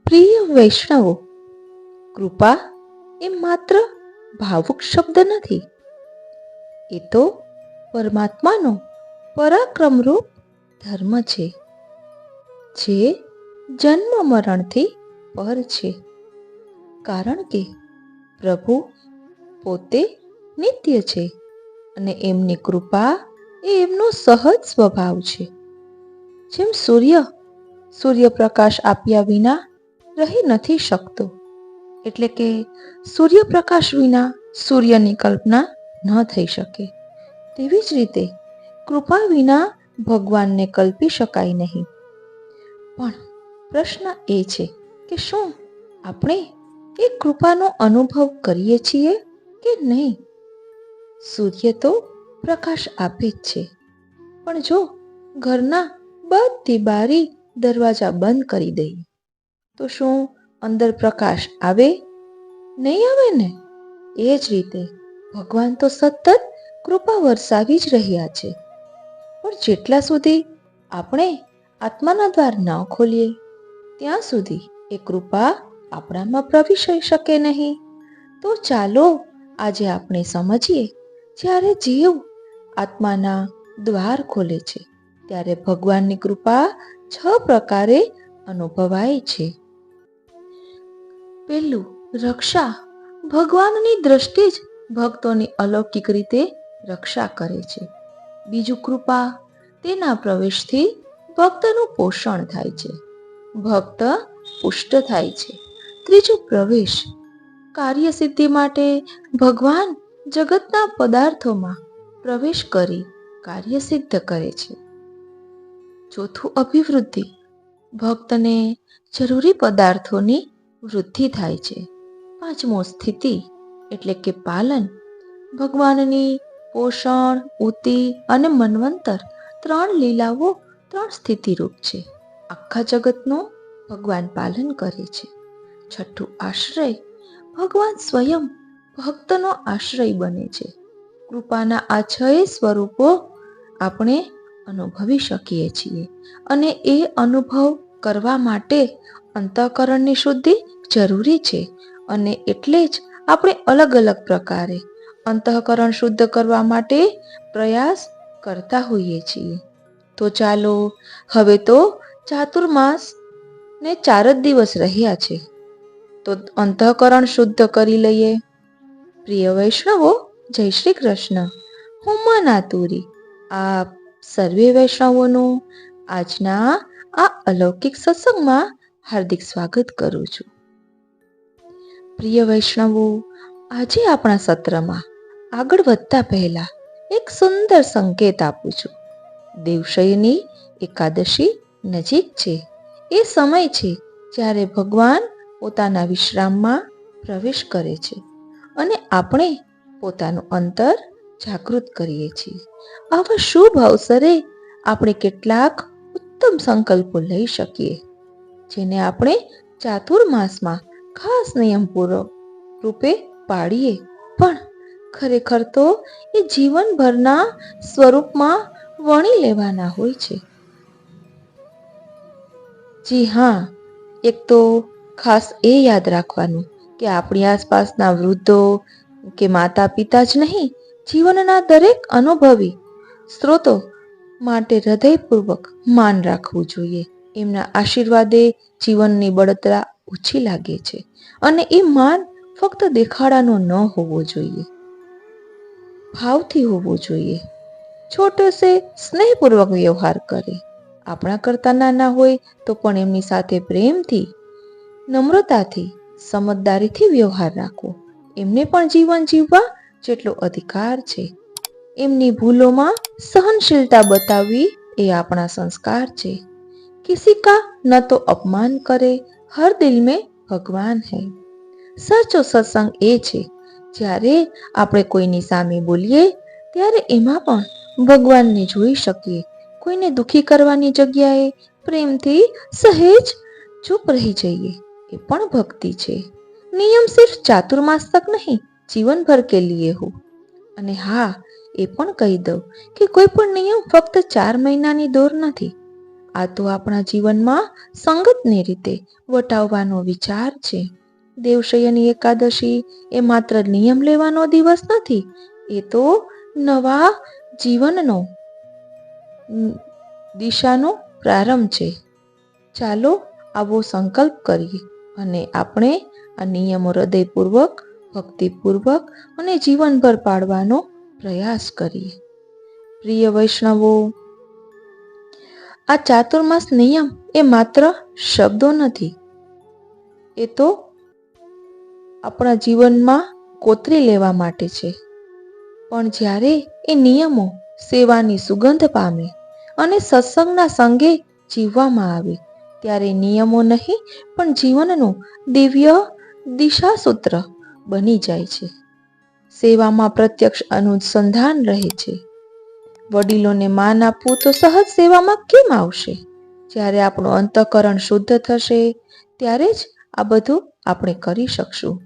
પ્રિય વૈષ્ણવો, કૃપા એ માત્ર ભાવુક શબ્દ નથી. એ તો પરમાત્માનો પરાક્રમરૂપ ધર્મ છે, જે જન્મ મરણથી પર છે. કારણ કે પ્રભુ પોતે નિત્ય છે અને એમની કૃપા એ એમનો સહજ સ્વભાવ છે. જેમ સૂર્યપ્રકાશ આપ્યા વિના રહી નથી શકતો, એટલે કે સૂર્યપ્રકાશ વિના સૂર્યની કલ્પના ન થઈ શકે, તેવી જ રીતે કૃપા વિના ભગવાનને કલ્પી શકાય નહીં. પણ પ્રશ્ન એ છે કે શું આપણે એ કૃપાનો અનુભવ કરીએ છીએ કે નહીં? સૂર્ય તો પ્રકાશ આપે જ છે, પણ જો ઘરના બધી બારી દરવાજા બંધ કરી દઈએ તો શું અંદર પ્રકાશ આવે? નહીં આવે ને. એ જ રીતે ભગવાન તો સતત કૃપા વરસાવી જ રહ્યા છે, પણ જેટલા સુધી આપણે આત્માના દ્વાર ન ખોલીએ ત્યાં સુધી એ કૃપા આપણામાં પ્રવેશી શકે નહીં. તો ચાલો આજે આપણે સમજીએ, જ્યારે જીવ આત્માના દ્વાર ખોલે છે ત્યારે ભગવાનની કૃપા 6 પ્રકારે અનુભવાય છે. પહેલું, રક્ષા. ભગવાનની દ્રષ્ટિ જ ભક્તોની અલૌકિક રીતે રક્ષા કરે છે. બીજું, કૃપા. તેના પ્રવેશથી ભક્તનું પોષણ થાય છે, ભક્ત પુષ્ટ થાય છે. ત્રીજું, પ્રવેશ. કાર્યસિદ્ધિ માટે ભગવાન જગતના પદાર્થોમાં પ્રવેશ કરી કાર્ય સિદ્ધ કરે છે. ચોથું, અભિવૃદ્ધિ. ભક્તને જરૂરી પદાર્થોની વૃદ્ધિ થાય છે. પાંચમું, સ્થિતિ એટલે કે પાલન. ભગવાનની પોષણ, ઉતિ અને મન્વંતર 3 લીલાઓ 3 સ્થિતિરૂપ છે. આખા જગતનું ભગવાન પાલન કરે છે. છઠ્ઠું, આશ્રય. ભગવાન સ્વયં ભક્તનો આશ્રય બને છે. કૃપાના આ 6 સ્વરૂપો આપણે અનુભવી શકીએ છીએ, અને એ અનુભવ કરવા માટે અંતઃકરણની શુદ્ધિ જરૂરી છે, અને એટલે જ આપણે અલગ અલગ પ્રકારે અંતઃકરણ શુદ્ધ કરવા માટે પ્રયાસ કરતા હોઈએ છીએ. તો ચાલો, હવે તો ચાતુર્માસ ને 4 જ દિવસ રહ્યા છે, તો અંતઃકરણ શુદ્ધ કરી લઈએ. પ્રિય વૈષ્ણવો, જય શ્રી કૃષ્ણ. હું મનાતુરી આપ સર્વે વૈષ્ણવોનું આજના આ અલૌકિક સત્સંગમાં હાર્દિક સ્વાગત કરું છું. પ્રિય વૈષ્ણવો, આજે આપણા સત્રમાં આગળ વધતા પહેલા એક સુંદર સંકેત આપું છું. દેવશયની એકાદશી નજીક છે. એ સમય છે જ્યારે ભગવાન પોતાના વિશ્રામમાં પ્રવેશ કરે છે અને આપણે પોતાનું અંતર જાગૃત કરીએ છીએ. આવા શુભ અવસરે આપણે કેટલાક ઉત્તમ સંકલ્પો લઈ શકીએ, જેને આપણે ચાતુર્માસમાં ખાસ નિયમપૂર્વક રૂપે પાડીએ, પણ ખરેખર તો એ જીવનભરના સ્વરૂપમાં વણી લેવાના હોય છે. જી હા, એક તો ખાસ એ યાદ રાખવાનું કે આપણી આસપાસના વૃદ્ધો કે માતા પિતા જ નહીં, જીવનના દરેક અનુભવી સ્ત્રોતો માટે હૃદયપૂર્વક માન રાખવું જોઈએ. એમના આશીર્વાદે જીવનની બળતરા ઓછી લાગે છે, અને એ માન ફક્ત દેખાડાનો ન હોવો જોઈએ, ભાવથી હોવો જોઈએ. છોટો સે સ્નેહપૂર્વક વ્યવહાર કરે. આપણા કરતા નાના હોય તો પણ એમની સાથે પ્રેમથી, નમ્રતાથી, સમજદારીથી વ્યવહાર રાખવો. એમને પણ જીવન જીવવા જેટલો અધિકાર છે. એમની ભૂલોમાં સહનશીલતા બતાવવી એ આપણા સંસ્કાર છે. કિસી કા ન તો અપમાન કરે, હર દિલ મેં ભગવાન હૈ. સાચો સત્સંગ એ છે જ્યારે આપણે કોઈની સામે બોલીએ ત્યારે એમાં પણ ભગવાનને જોઈ શકીએ. કોઈને દુખી કરવાની જગ્યાએ પ્રેમથી સહેજ ચૂપ રહી જઈએ, એ પણ ભક્તિ છે. નિયમ સિર્ફ ચાતુર્માસ તક નહીં, જીવનભર કે લીએ હો. અને હા, એ પણ કહી દઉં કે કોઈ પણ નિયમ ફક્ત 4 મહિનાની દોર નથી. આ તો આપણા જીવનમાં સંગતની રીતે વટાવવાનો વિચાર છે. દેવશયની એકાદશી એ માત્ર નિયમ લેવાનો દિવસ નથી, એ તો નવા જીવનનો દિશાનો પ્રારંભ છે. ચાલો આવો સંકલ્પ કરીએ અને આપણે આ નિયમો હૃદયપૂર્વક, ભક્તિપૂર્વક અને જીવનભર પાળવાનો પ્રયાસ કરીએ. પ્રિય વૈષ્ણવો, આ ચાતુર્માસ નિયમ એ માત્ર શબ્દો નથી, એ તો આપણા જીવનમાં કોતરી લેવા માટે છે. પણ જ્યારે એ નિયમો સેવાની સુગંધ પામે અને સત્સંગના સંગે જીવવામાં આવે, ત્યારે નિયમો નહીં પણ જીવનનું દિવ્ય દિશાસૂત્ર બની જાય છે. સેવામાં પ્રત્યક્ષ અનુસંધાન રહે છે. વડીલોને માન આપવું તો સહજ સેવામાં કેમ આવશે? જ્યારે આપણું અંતઃકરણ શુદ્ધ થશે, ત્યારે જ આ બધું આપણે કરી શકશું.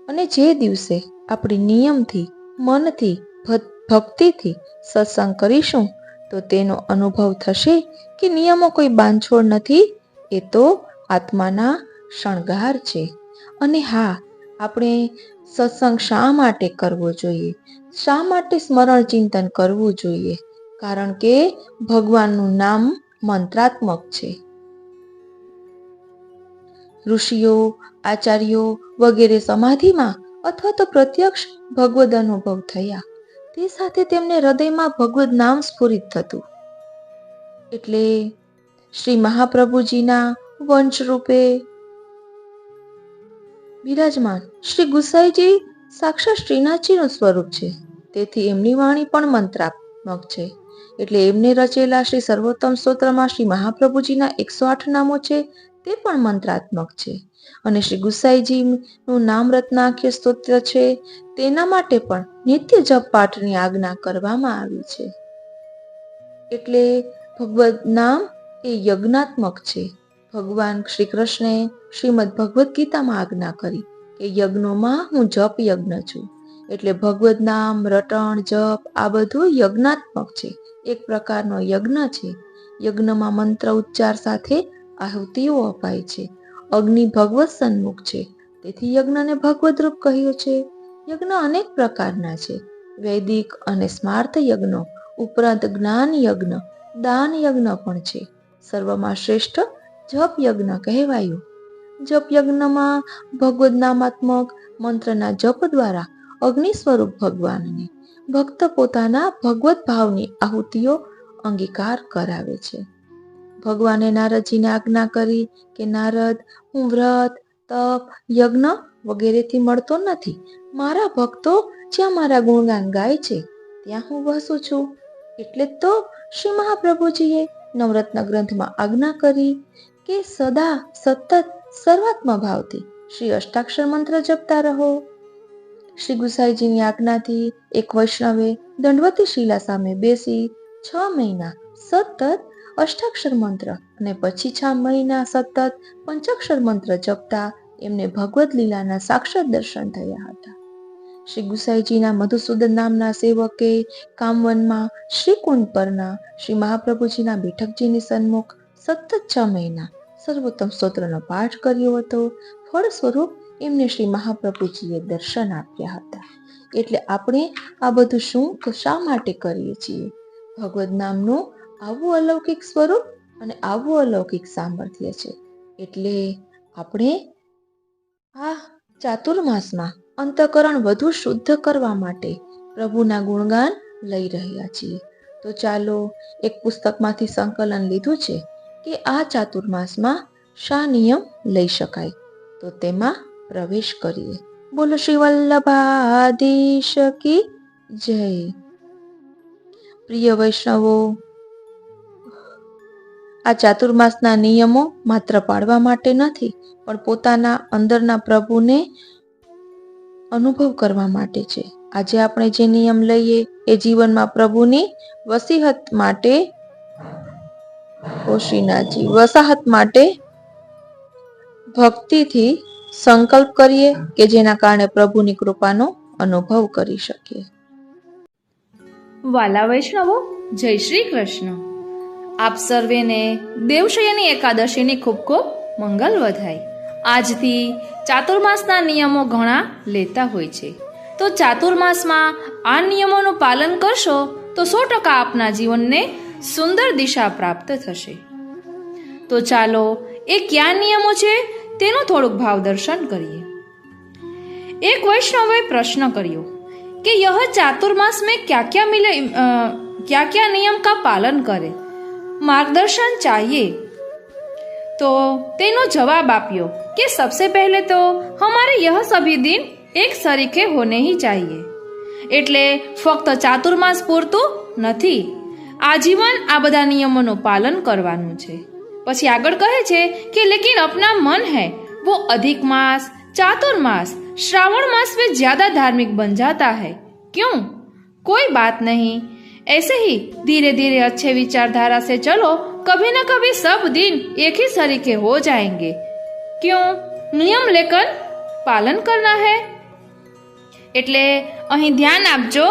અને જે દિવસે આપણે નિયમથી, મનથી, ભક્તિથી સત્સંગ કરીશું, તો તેનો અનુભવ થશે કે નિયમો કોઈ બાંધછોડ નથી, એ તો આત્માના શણગાર છે. અને હા, આપણે સત્સંગ શા માટે કરવો જોઈએ? શા માટે સ્મરણ ચિંતન કરવું જોઈએ? કારણ કે ભગવાનનું નામ મંત્રાત્મક છે. ઋષિઓ, આચાર્યો વગેરે સમાધિમાં અથવા તો પ્રત્યક્ષ ભગવદ અનુભવ થયા, તે સાથે તેમને હૃદયમાં ભગવદ નામ સ્ફુરિત થતું. એટલે શ્રી મહાપ્રભુજીના વંશ રૂપે બિરાજમાન શ્રી ગુસાઈજી સાક્ષાત શ્રીનાથજીનું સ્વરૂપ છે. તેથી એમની વાણી પણ મંત્રાત્મક છે. એટલે એમને રચેલા શ્રી સર્વોત્તમ સ્તોત્રમાં શ્રી મહાપ્રભુજીના 108 નામો છે, તે પણ મંત્રાત્મક છે. અને શ્રી ગુસાઈજીનું નામ રત્નાખ્ય સ્તોત્ર છે, તેના માટે પણ નિત્ય જપ પાઠની આજ્ઞા કરવામાં આવી છે. એટલે ભગવદ નામ એ યજ્ઞાત્મક છે. ભગવાન શ્રી કૃષ્ણે શ્રીમદ ભગવદ્ ગીતામાં આજ્ઞા કરી કે યજ્ઞોમાં હું જપ યજ્ઞ છું. એટલે ભગવદ નામ, રટણ, જપ આ બધું યજ્ઞાત્મક છે, એક પ્રકારનો યજ્ઞ છે. યજ્ઞમાં મંત્ર ઉચ્ચાર સાથે આહુતિઓ અપાય છે. અગ્નિ ભગવત સન્મુખ છે, તેથી યજ્ઞને ભગવદ રૂપ કહ્યું છે. યજ્ઞ અનેક પ્રકારના છે. વૈદિક અને સ્માર્ત યજ્ઞો ઉપરાંત જ્ઞાન યજ્ઞ, દાન યજ્ઞ પણ છે. સર્વમાં શ્રેષ્ઠ જપ યજ્ઞ કહેવાયું. જપ યજ્ઞમાં ભગવદ નામાત્મક મંત્રના જપ દ્વારા અગ્નિ સ્વરૂપ ભગવાનને ભક્ત પોતાના ભગવત ભાવની આહુતિઓ અંગીકાર કરાવે છે. ભગવાને નારદજીને આજ્ઞા કરી કે નારદ, હું વ્રત, તપ, યજ્ઞ વગેરેથી મળતો નથી. મારા ભક્તો જ્યાં મારા ગુણગાન ગાય છે, ત્યાં હું વસું છું. એટલે તો શ્રી મહાપ્રભુજીએ નવરત્ન ગ્રંથમાં આજ્ઞા કરી કે સદા સતત સર્વાત્મ ભાવથી શ્રી અષ્ટાક્ષર મંત્ર જપતા રહો. શ્રી ગુસાઈજીની આજ્ઞાથી એક વૈષ્ણવે દંડવતી શિલા સામે બેસી 6 મહિના સતત અષ્ટાક્ષર મંત્ર અને પછી 6 મહિના સતત પંચાક્ષર મંત્ર જપતા એમને ભગવદ લીલાના સાક્ષાત દર્શન થયા હતા. શ્રી ગુસાઈજીના મધુસૂદન નામના સેવકે કામવનમાં શ્રીકુંડ પરના શ્રી મહાપ્રભુજીના બેઠકજીની સન્મુખ સતત 6 મહિના સર્વોત્તમ સ્તોત્રનો પાઠ કર્યો હતો. ફળ સ્વરૂપ એમને શ્રી મહાપ્રભુજીએ દર્શન આપ્યા હતા. એટલે આપણે આ બધું શા માટે કરીએ છીએ? ભગવદ નામનું આવું અલૌકિક સ્વરૂપ અને આવું અલૌકિક સામર્થ્ય છે. એટલે આપણે આ ચાતુર્માસમાં અંતઃકરણ વધુ શુદ્ધ કરવા માટે પ્રભુના ગુણગાન લઈ રહ્યા છીએ. તો ચાલો એક પુસ્તકમાંથી સંકલન લીધું છે કે આ ચાતુર્માસમાં શા નિયમ લઈ શકાય, તો તેમાં પ્રવેશ કરીએ. બોલો શ્રી વલ્લભાધીશ કી જય. પ્રિય વૈષ્ણવો, આ ચાતુર્માસના નિયમો માત્ર પાળવા માટે નથી, પણ પોતાના અંદરના પ્રભુને અનુભવ કરવા માટે છે. આજે આપણે જે નિયમ લઈએ એ જીવનમાં પ્રભુની વસાહત માટે ભક્તિથી સંકલ્પ કરીએ કે જેના કારણે પ્રભુની કૃપાનો અનુભવ કરી શકીએ. વાલા વૈષ્ણવો, જય શ્રી કૃષ્ણ. આપ સર્વેને દેવશયની એકાદશીની ખૂબ ખૂબ મંગલ વધાય. આજથી ચાતુર્માસના નિયમો ઘણા લેતા હોય છે, તો ચાતુર્માસમાં આ નિયમોનું પાલન કરશો તો 100% આપના જીવનને સુંદર દિશા પ્રાપ્ત થશે. તો ચાલો એ કયા નિયમો છે તેનું થોડુંક ભાવ દર્શન કરીએ. એક વૈષ્ણવે પ્રશ્ન કર્યો कि यह चातुर्मास में क्या क्या मिले, क्या क्या नियम का पालन करे, मार्गदर्शन चाहिए. तो तेनो जवाब आप्यो कि सबसे पहले तो हमारे यह सभी दिन एक सरीखे होने ही चाहिए. એટલે ફક્ત ચાતુર્માસ પૂરતું નથી, આજીવન આ બધા નિયમોનું પાલન કરવાનું છે. પછી આગળ કહે છે કે લેકિન અપના મન હૈ वो अधिक मास, चातुर्मास, श्रावण मास में ज्यादा धार्मिक बन जाता है. क्यों? कोई बात नहीं, ऐसे ही धीरे धीरे अच्छे विचारधारा से चलो, कभी न कभी सब दिन एक ही सरीखे हो जाएंगे. क्यों? नियम लेकर पालन करना है. એટલે અહીં ધ્યાન આપજો.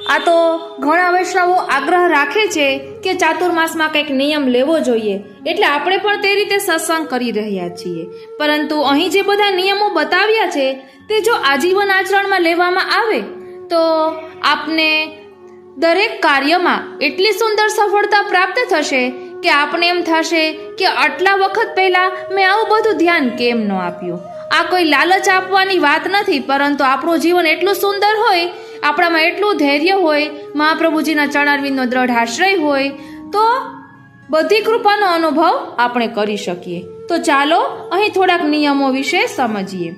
આ તો ઘણા વૈષ્ણવો આગ્રહ રાખે છે કે ચાતુર્માસમાં કંઈક નિયમ લેવો જોઈએ, એટલે આપણે પણ તે રીતે સત્સંગ કરી રહ્યા છીએ. પરંતુ અહીં જે બધા નિયમો બતાવ્યા છે તે જો આજીવન આચરણમાં લેવામાં આવે તો આપને દરેક કાર્યમાં એટલી સુંદર સફળતા પ્રાપ્ત થશે કે આપને એમ થશે કે આટલા વખત પહેલા મેં આવું બધું ધ્યાન કેમ ન આપ્યું. આ કોઈ લાલચ આપવાની વાત નથી, પરંતુ આપણું જીવન એટલું સુંદર હોય, આપણામાં એટલું ધૈર્ય હોય, મહાપ્રભુજીના ચરણારવિંદનો દ્રઢ આશ્રય હોય તો બધી કૃપાનો અનુભવ આપણે કરી શકીએ. તો ચાલો અહીં થોડાક નિયમો વિશે સમજીએ.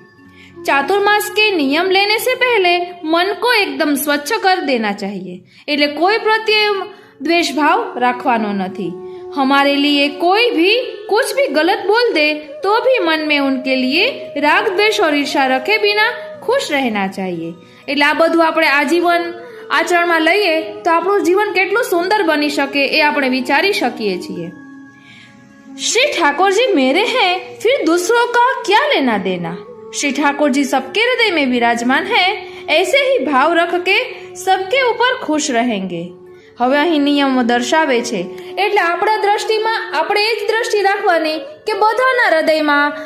चातुर्मास के नियम लेने से पहले मन को एकदम स्वच्छ कर देना चाहिए. એટલે કોઈ પ્રત્યે દ્વેષ ભાવ રાખવાનો નથી. हमारे लिए कोई भी कुछ भी गलत बोल दे तो भी मन में उनके लिए राग द्वेष और ईर्षा रखे बिना खुश रहना चाहिए. એટલે આ બધું આપણે આજીવન આચરણમાં લઈએ તો આપણું જીવન કેટલું સુંદર બની શકે એ આપણે વિચારી શકીએ છીએ. श्री ठाकुर जी मेरे हैं, फिर दूसरों का क्या लेना देना. श्री ठाकुर जी सबके हृदय में विराजमान है, ऐसे ही भाव रख के सबके ऊपर खुश रहेंगे. હવે અહીં નિયમો દર્શાવે છે, એટલે આપણા દ્રષ્ટિમાં આપણે એ જ દ્રષ્ટિ રાખવાની કે બધાના હૃદયમાં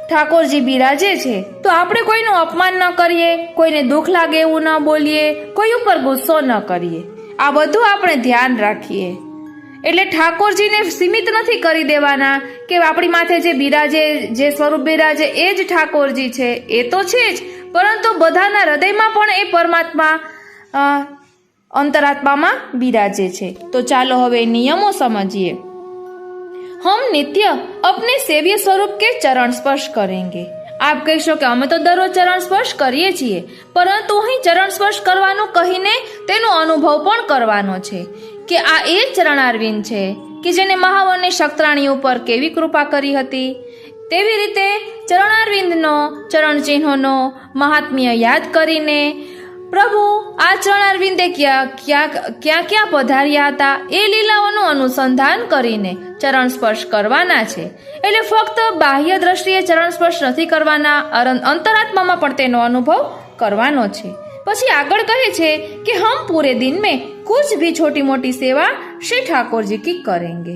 ઠાકોરજી બિરાજે છે. તો આપણે કોઈનું અપમાન ન કરીએ, કોઈને દુઃખ લાગે એવું ન બોલીએ, કોઈ ઉપર ગુસ્સો ન કરીએ. આ બધું આપણે ધ્યાન રાખીએ. એટલે ઠાકોરજીને સીમિત નથી કરી દેવાના કે આપણી માથે જે બિરાજે, જે સ્વરૂપ બિરાજે એ જ ઠાકોરજી છે, એ તો છે જ, પરંતુ બધાના હૃદયમાં પણ એ પરમાત્મા अंतरात्मा बिराजे छे. तो चालो हवे नियमों समझिए. हम नित्य अपने सेव्य स्वरूप के चरण स्पर्श करेंगे. आप कहो कि अमे तो दररोज चरण स्पर्श करीए छीए, परंतु અહીં ચરણ સ્પર્શ કરવાનું કહીને તેનો અનુભવ પણ કરવાનો છે કે આ એ ચરણારવિંદ છે કે જેને મહાવનની શક્ત્રાણી ઉપર કેવી કૃપા કરી હતી. તેવી રીતે ચરણારવિંદનો, ચરણ ચિહ્નોનો મહાત્મ્ય યાદ કરીને પ્રભુ આ ચરણારવિંદે ક્યાં પધાર્યા હતા એ લીલાઓનું અનુસંધાન કરીને ચરણ સ્પર્શ કરવાના છે. એટલે ફક્ત બાહ્ય દ્રષ્ટિએ ચરણ સ્પર્શ નથી કરવાના, અંતરાત્મામાં પણ તેનો અનુભવ કરવાનો છે. પછી આગળ કહે છે કે હમ પૂરે દિન મેં કુછ ભી છોટી મોટી સેવા શ્રી ઠાકોરજી કી કરેંગે.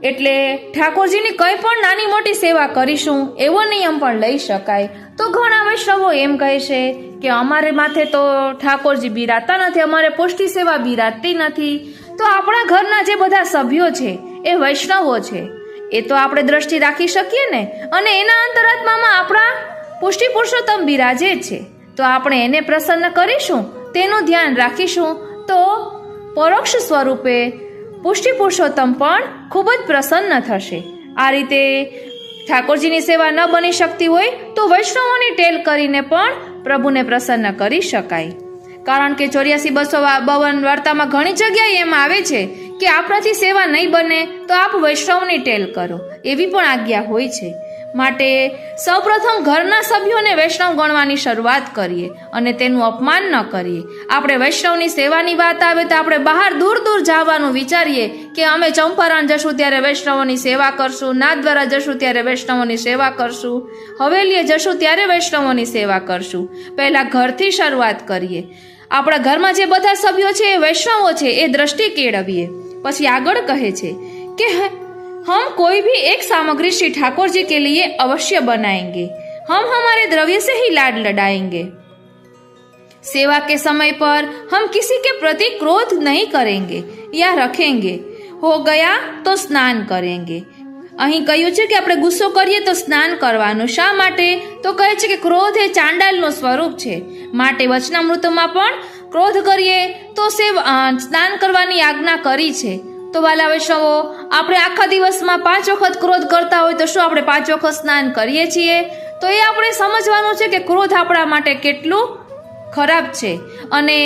એટલે ઠાકોરજીની કંઈ પણ નાની મોટી સેવા કરીશું એવો નિયમ પણ લઈ શકાય. તો ઘણા વૈષ્ણવો એમ કહે છે કે અમારે માથે તો ઠાકોરજી બિરાજતા નથી, અમારે પુષ્ટિ સેવા બિરાજતી નથી. તો આપણા ઘરના જે બધા સભ્યો છે એ વૈષ્ણવો છે, એ તો આપણે દ્રષ્ટિ રાખી શકીએ ને, અને એના અંતરાત્મામાં આપણા પુષ્ટિ પુરુષોત્તમ બિરાજે છે. તો આપણે એને પ્રસન્ન કરીશું, તેનું ધ્યાન રાખીશું, તો પરોક્ષ સ્વરૂપે પુષ્ટિ પુરુષોત્તમ પણ ખૂબ જ પ્રસન્ન થશે. આ રીતે ઠાકોરજીની સેવા ન બની શકતી હોય તો વૈષ્ણવોની ટેલ કરીને પણ પ્રભુને પ્રસન્ન કરી શકાય. કારણ કે 84-252 વાર્તામાં ઘણી જગ્યાએ એમ આવે છે કે આપણાથી સેવા નહીં બને તો આપ વૈષ્ણવની ટેલ કરો, એવી પણ આજ્ઞા હોય છે. માટે સૌપ્રથમ ઘરના સભ્યોને વૈષ્ણવ ગણવાની શરૂઆત કરીએ અને તેનું અપમાન ન કરીએ. આપણે વૈષ્ણવની સેવાની વાત આવે તો આપણે બહાર દૂર દૂર જવાનું વિચારીએ કે અમે ચંપારણ જશું ત્યારે વૈષ્ણવોની સેવા કરશું, નાથદ્વારા જશું ત્યારે વૈષ્ણવોની સેવા કરશું, હવેલીએ જશું ત્યારે વૈષ્ણવોની સેવા કરશું. પહેલા ઘરથી શરૂઆત કરીએ. આપણા ઘરમાં જે બધા સભ્યો છે એ વૈષ્ણવો છે એ દ્રષ્ટિ કેળવીએ. પછી આગળ કહે છે કે हम कोई भी एक सामग्री श्री ठाकुर जी के लिए अवश्य बनाएंगे, हम हमारे द्रव्य से ही लाड लड़ाएंगे। सेवा के समय पर हम किसी के प्रति क्रोध नहीं करेंगे या रखेंगे, हो गया तो स्नान करेंगे। અહીં કહ્યું છે કે આપણે ગુસ્સો કરીએ તો સ્નાન કરવાનું. શા માટે? તો કહે છે કે ક્રોધ એ ચાંડાલનું સ્વરૂપ છે, માટે વચનામૃતમાં પણ ક્રોધ કરીએ તો સ્નાન કરવાની આજ્ઞા કરી છે. તો વાલા વૈષ્ણવો, આપણે આખા દિવસમાં 5 વખત ક્રોધ કરતા હોય તો શું આપણે 5 વખત સ્નાન કરીએ છીએ? તો એ આપણે સમજવાનું છે કે ક્રોધ આપણા માટે કેટલું ખરાબ છે. અને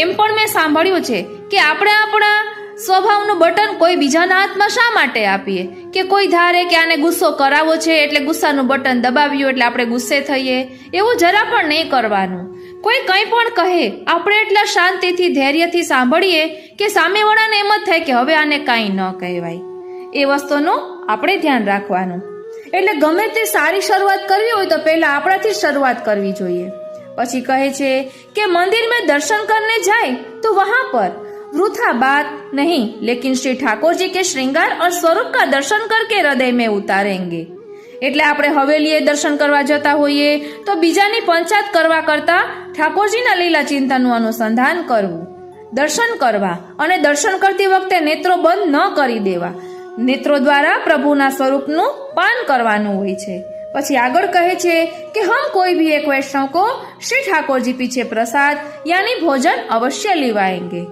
એમ પણ મેં સાંભળ્યું છે કે આપણે આપણા સ્વભાવનું બટન કોઈ બીજાના હાથમાં શા માટે આપીએ? કે કોઈ ધારે કે આને ગુસ્સો કરાવવો છે એટલે ગુસ્સાનું બટન દબાવ્યું એટલે આપણે ગુસ્સે થઈએ. એવું જરા પણ નહીં કરવાનું. કોઈ કંઈ પણ કહે આપણે એટલા શાંતિથી ધૈર્યથી સાંભળીએ કે સામેવાળાને એમ જ થાય કે હવે આને કાંઈ ન કહેવાય. એ વસ્તુનું આપણે ધ્યાન રાખવાનું. એટલે ગમે તે સારી શરૂઆત કરવી હોય તો પહેલા આપણાથી શરૂઆત કરવી જોઈએ. પછી કહે છે કે મંદિર में दर्शन करने जाए तो वहां पर वृथा बात नहीं, लेकिन श्री ठाकुर जी के श्रृंगार और स्वरूप का दर्शन करके हृदय में उतारेंगे. એટલે આપણે હવેલીએ દર્શન કરવા જતા હોઈએ તો બીજાની પંચાયત કરવા કરતા ઠાકોરજીના લીલા ચિંતનનું અનુસંધાન કરવું, દર્શન કરવા, અને દર્શન કરતી વખતે નેત્રો બંધ ન કરી દેવા. નેત્રો દ્વારા પ્રભુના સ્વરૂપનું પાન કરવાનું હોય છે. પછી આગળ કહે છે કે હમ કોઈ भी एक वैष्णव को श्री ठाकुर जी पीछे प्रसाद यानी भोजन अवश्य लिवाएंगे.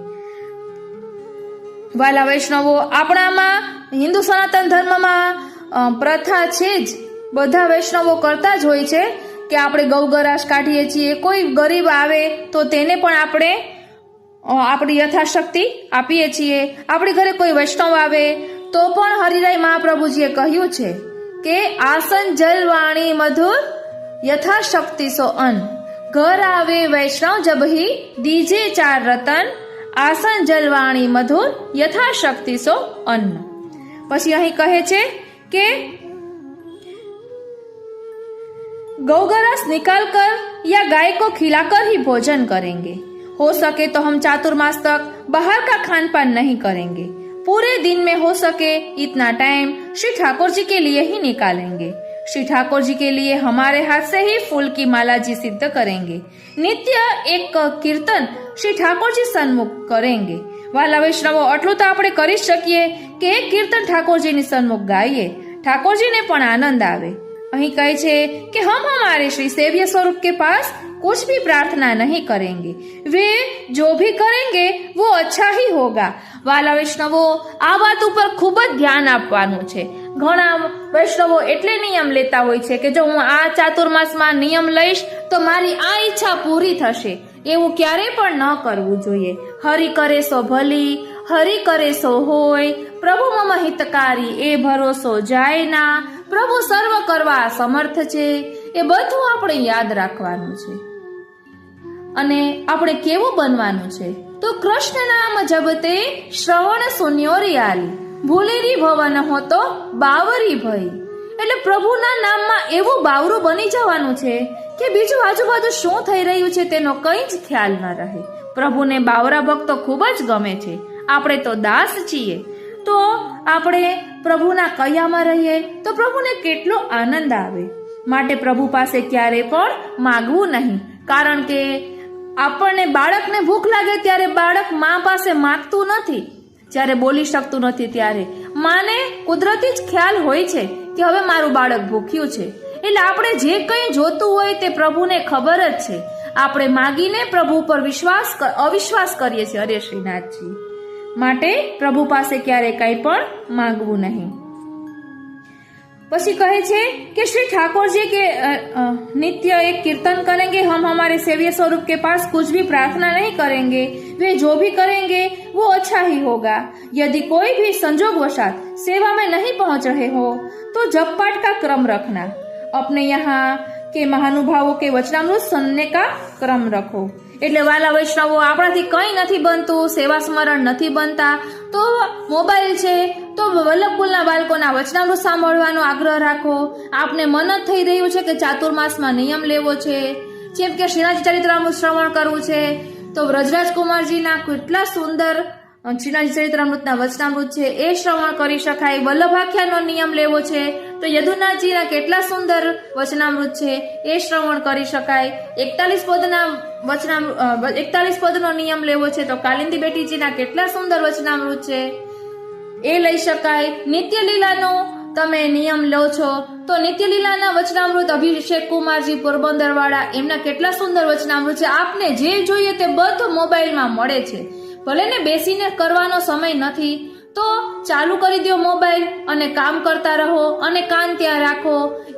વાલા વૈષ્ણવો, આપણામાં હિન્દુ સનાતન ધર્મમાં પ્રથા છે જ, બધા વૈષ્ણવો કરતા જ હોય છે કે આપણે ગૌગરાશ કાઢીએ છીએ. કોઈ ગરીબ આવે તો તેને પણ આપણે આપણી યથાશક્તિ આપીએ છીએ. આપણી ઘરે કોઈ વૈષ્ણવ આવે તો પણ હરિરાય મહાપ્રભુજીએ કહ્યું છે કે આસન જલ વાણી મધુર યથાશક્તિ સો અન્ન, ઘર આવે વૈષ્ણવ જબ હી દીજે 4 રતન, આસન જલવાણી મધુર યથાશક્તિ સો અન્ન. પછી અહીં કહે છે કે गौगरास निकाल कर या गाय को खिलाकर ही भोजन करेंगे. हो सके तो हम चातुर्मास तक बाहर का खान पान नहीं करेंगे. पूरे दिन में हो सके इतना टाइम श्री ठाकुर जी के लिए ही निकालेंगे. श्री ठाकुर जी के लिए हमारे हाथ से ही फूल की माला जी सिद्ध करेंगे. नित्य एक कीर्तन श्री ठाकुर जी सन्मुख करेंगे. वाला वैष्णवो, આટલું તો આપણે કરી શકીએ કે એક કીર્તન ઠાકોરજીની સન્મુખ ગાઈએ, ઠાકોરજીને પણ આનંદ આવે. અહીં કહે છે કે हम हमारे श्री सेव्य स्वरूप के पास कुछ भी प्रार्थना नहीं करेंगे, वे जो भी करेंगे वो अच्छा ही होगा. વાલા વૈષ્ણવો, આ વાત ઉપર ખૂબ જ ધ્યાન આપવાનું છે. ઘણા વૈષ્ણવો એટલે નિયમ લેતા હોય છે કે જો હું આ ચાતુર્માસમાં નિયમ લઈશ તો મારી આ ઈચ્છા પૂરી થશે. એવું ક્યારેય પણ ન કરવું જોઈએ. હરિ કરે સો ભલી, હરિ કરે સો હોય, પ્રભુ મમ હિતકારી એ ભરોસો જાય ના, પ્રભુ સર્વ કરવા સમર્થ છે. એ બધું આપણે યાદ રાખવાનું છે. અને આપણે કેવું બનવાનું છે? તો કૃષ્ણ નામ જબતે શ્રવણ સુન્યોરી આલી, ભૂલેરી ભવન હો તો બાવરી ભઈ. એટલે પ્રભુના નામમાં એવું બાવરું બની જવાનું છે કે બીજું આજુબાજુ શું થઈ રહ્યું છે તેનો કંઈ જ ખ્યાલ ન રહે. પ્રભુને બાવરા ભક્તો ખૂબ જ ગમે છે. આપણે તો દાસ છીએ, તો આપણે પ્રભુના કયામાં રહીએ તો પ્રભુને કેટલો આનંદ આવે. માટે પ્રભુ પાસે ક્યારે પણ માગવું નહીં. કારણ કે આપણને બાળકને ભૂખ લાગે ત્યારે બાળક મા પાસે માગતું નથી. જ્યારે બોલી શકતું નથી ત્યારે માને કુદરતી જ ખ્યાલ હોય છે કે હવે મારું બાળક ભૂખ્યું છે. એટલે આપણે જે કંઈ જોતું હોય તે પ્રભુને ખબર જ છે. આપણે માગીને પ્રભુ પર અવિશ્વાસ કરીએ છીએ. અરે શ્રીનાથજી, માટે પ્રભુ પાસે ક્યારે કંઈ પણ માગવું નહીં. પછી કહે છે કે श्री ठाकुर जी के नित्य एक कीर्तन करेंगे, हम हमारे सेव्य स्वरूप के पास कुछ भी प्रार्थना नहीं करेंगे, वे जो भी करेंगे वो अच्छा ही होगा. यदि कोई भी संजोगवशात सेवा में नहीं पहुंच रहे हो तो जप पाठ का क्रम रखना. अपने यहाँ के महानुभावों के वचनामृत सुनने का क्रम रखो. એટલે વાલા વૈષ્ણવો, આપણાથી કંઈ નથી બનતું, સેવા સ્મરણ નથી બનતા, તો મોબાઈલ છે તો વલ્લભકુલના બાળકોના વચનામૃત સાંભળવાનો આગ્રહ રાખો. આપને મન જ થઈ રહ્યું છે કે ચાતુર્માસમાં નિયમ લેવો છે, જેમ કે શ્રીનાથજી ચરિત્રામૃત શ્રવણ કરવું છે, તો વ્રજરાજ કુમારજીના કેટલા સુંદર શ્રીનાથજી ચરિત્રામૃતના વચનામૃત છે એ શ્રવણ કરી શકાય. વલ્લભાખ્યાનનો નિયમ લેવો છે તો યદુનાથજીના કેટલા સુંદર વચનામૃત છે એ શ્રવણ કરી શકાય. 41 પદનો નિયમ લેવો છે તો કાલિંદી બેટીજીના કેટલા સુંદર વચનામૃત છે એ લઈ શકાય. નિત્ય લીલાનો તમે નિયમ લો છો તો નિત્ય લીલાના વચનામૃત અભિષેક કુમારજી પોરબંદર વાળા એમના કેટલા સુંદર વચનામૃત છે. આપને જે જોઈએ તે બધું મોબાઈલમાં મળે છે. ભલે ને બેસીને કરવાનો સમય નથી તો ચાલુ કરી દો મોબાઈલ અને કામ કરતા રહો અને કાન ત્યાં રાખો,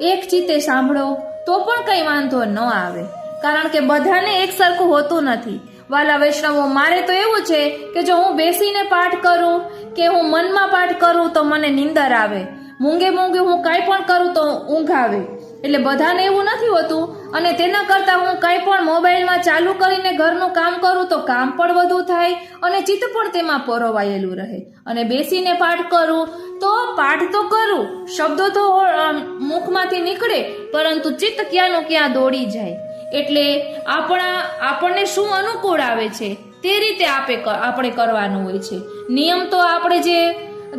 એક ચિત્તે સાંભળો તો પણ કઈ વાંધો ન આવે. કારણ કે બધાને એક સરખું હોતું નથી. વાલા વૈષ્ણવો, મારે તો એવું છે કે જો હું બેસીને પાઠ કરું કે હું મનમાં પાઠ કરું તો મને નીંદર આવે, મૂંગે મૂંગે હું કાંઈ પણ કરું તો ઊંઘ આવે. એટલે બધાને એવું નથી હોતું અને તેના કરતા હું કાંઈ પણ મોબાઈલમાં ચાલુ કરીને ઘરનું કામ કરું તો કામ પણ વધુ થાય અને ચિત્ત પણ તેમાં પરોવાયેલું રહે. અને બેસીને પાઠ કરું તો પાઠ તો કરું, શબ્દો તો મુખમાંથી નીકળે પરંતુ ચિત્ત ક્યાંનું ક્યાં દોડી જાય. એટલે આપણને શું અનુકૂળ આવે છે તે રીતે આપણે કરવાનું હોય છે. નિયમ તો આપણે જે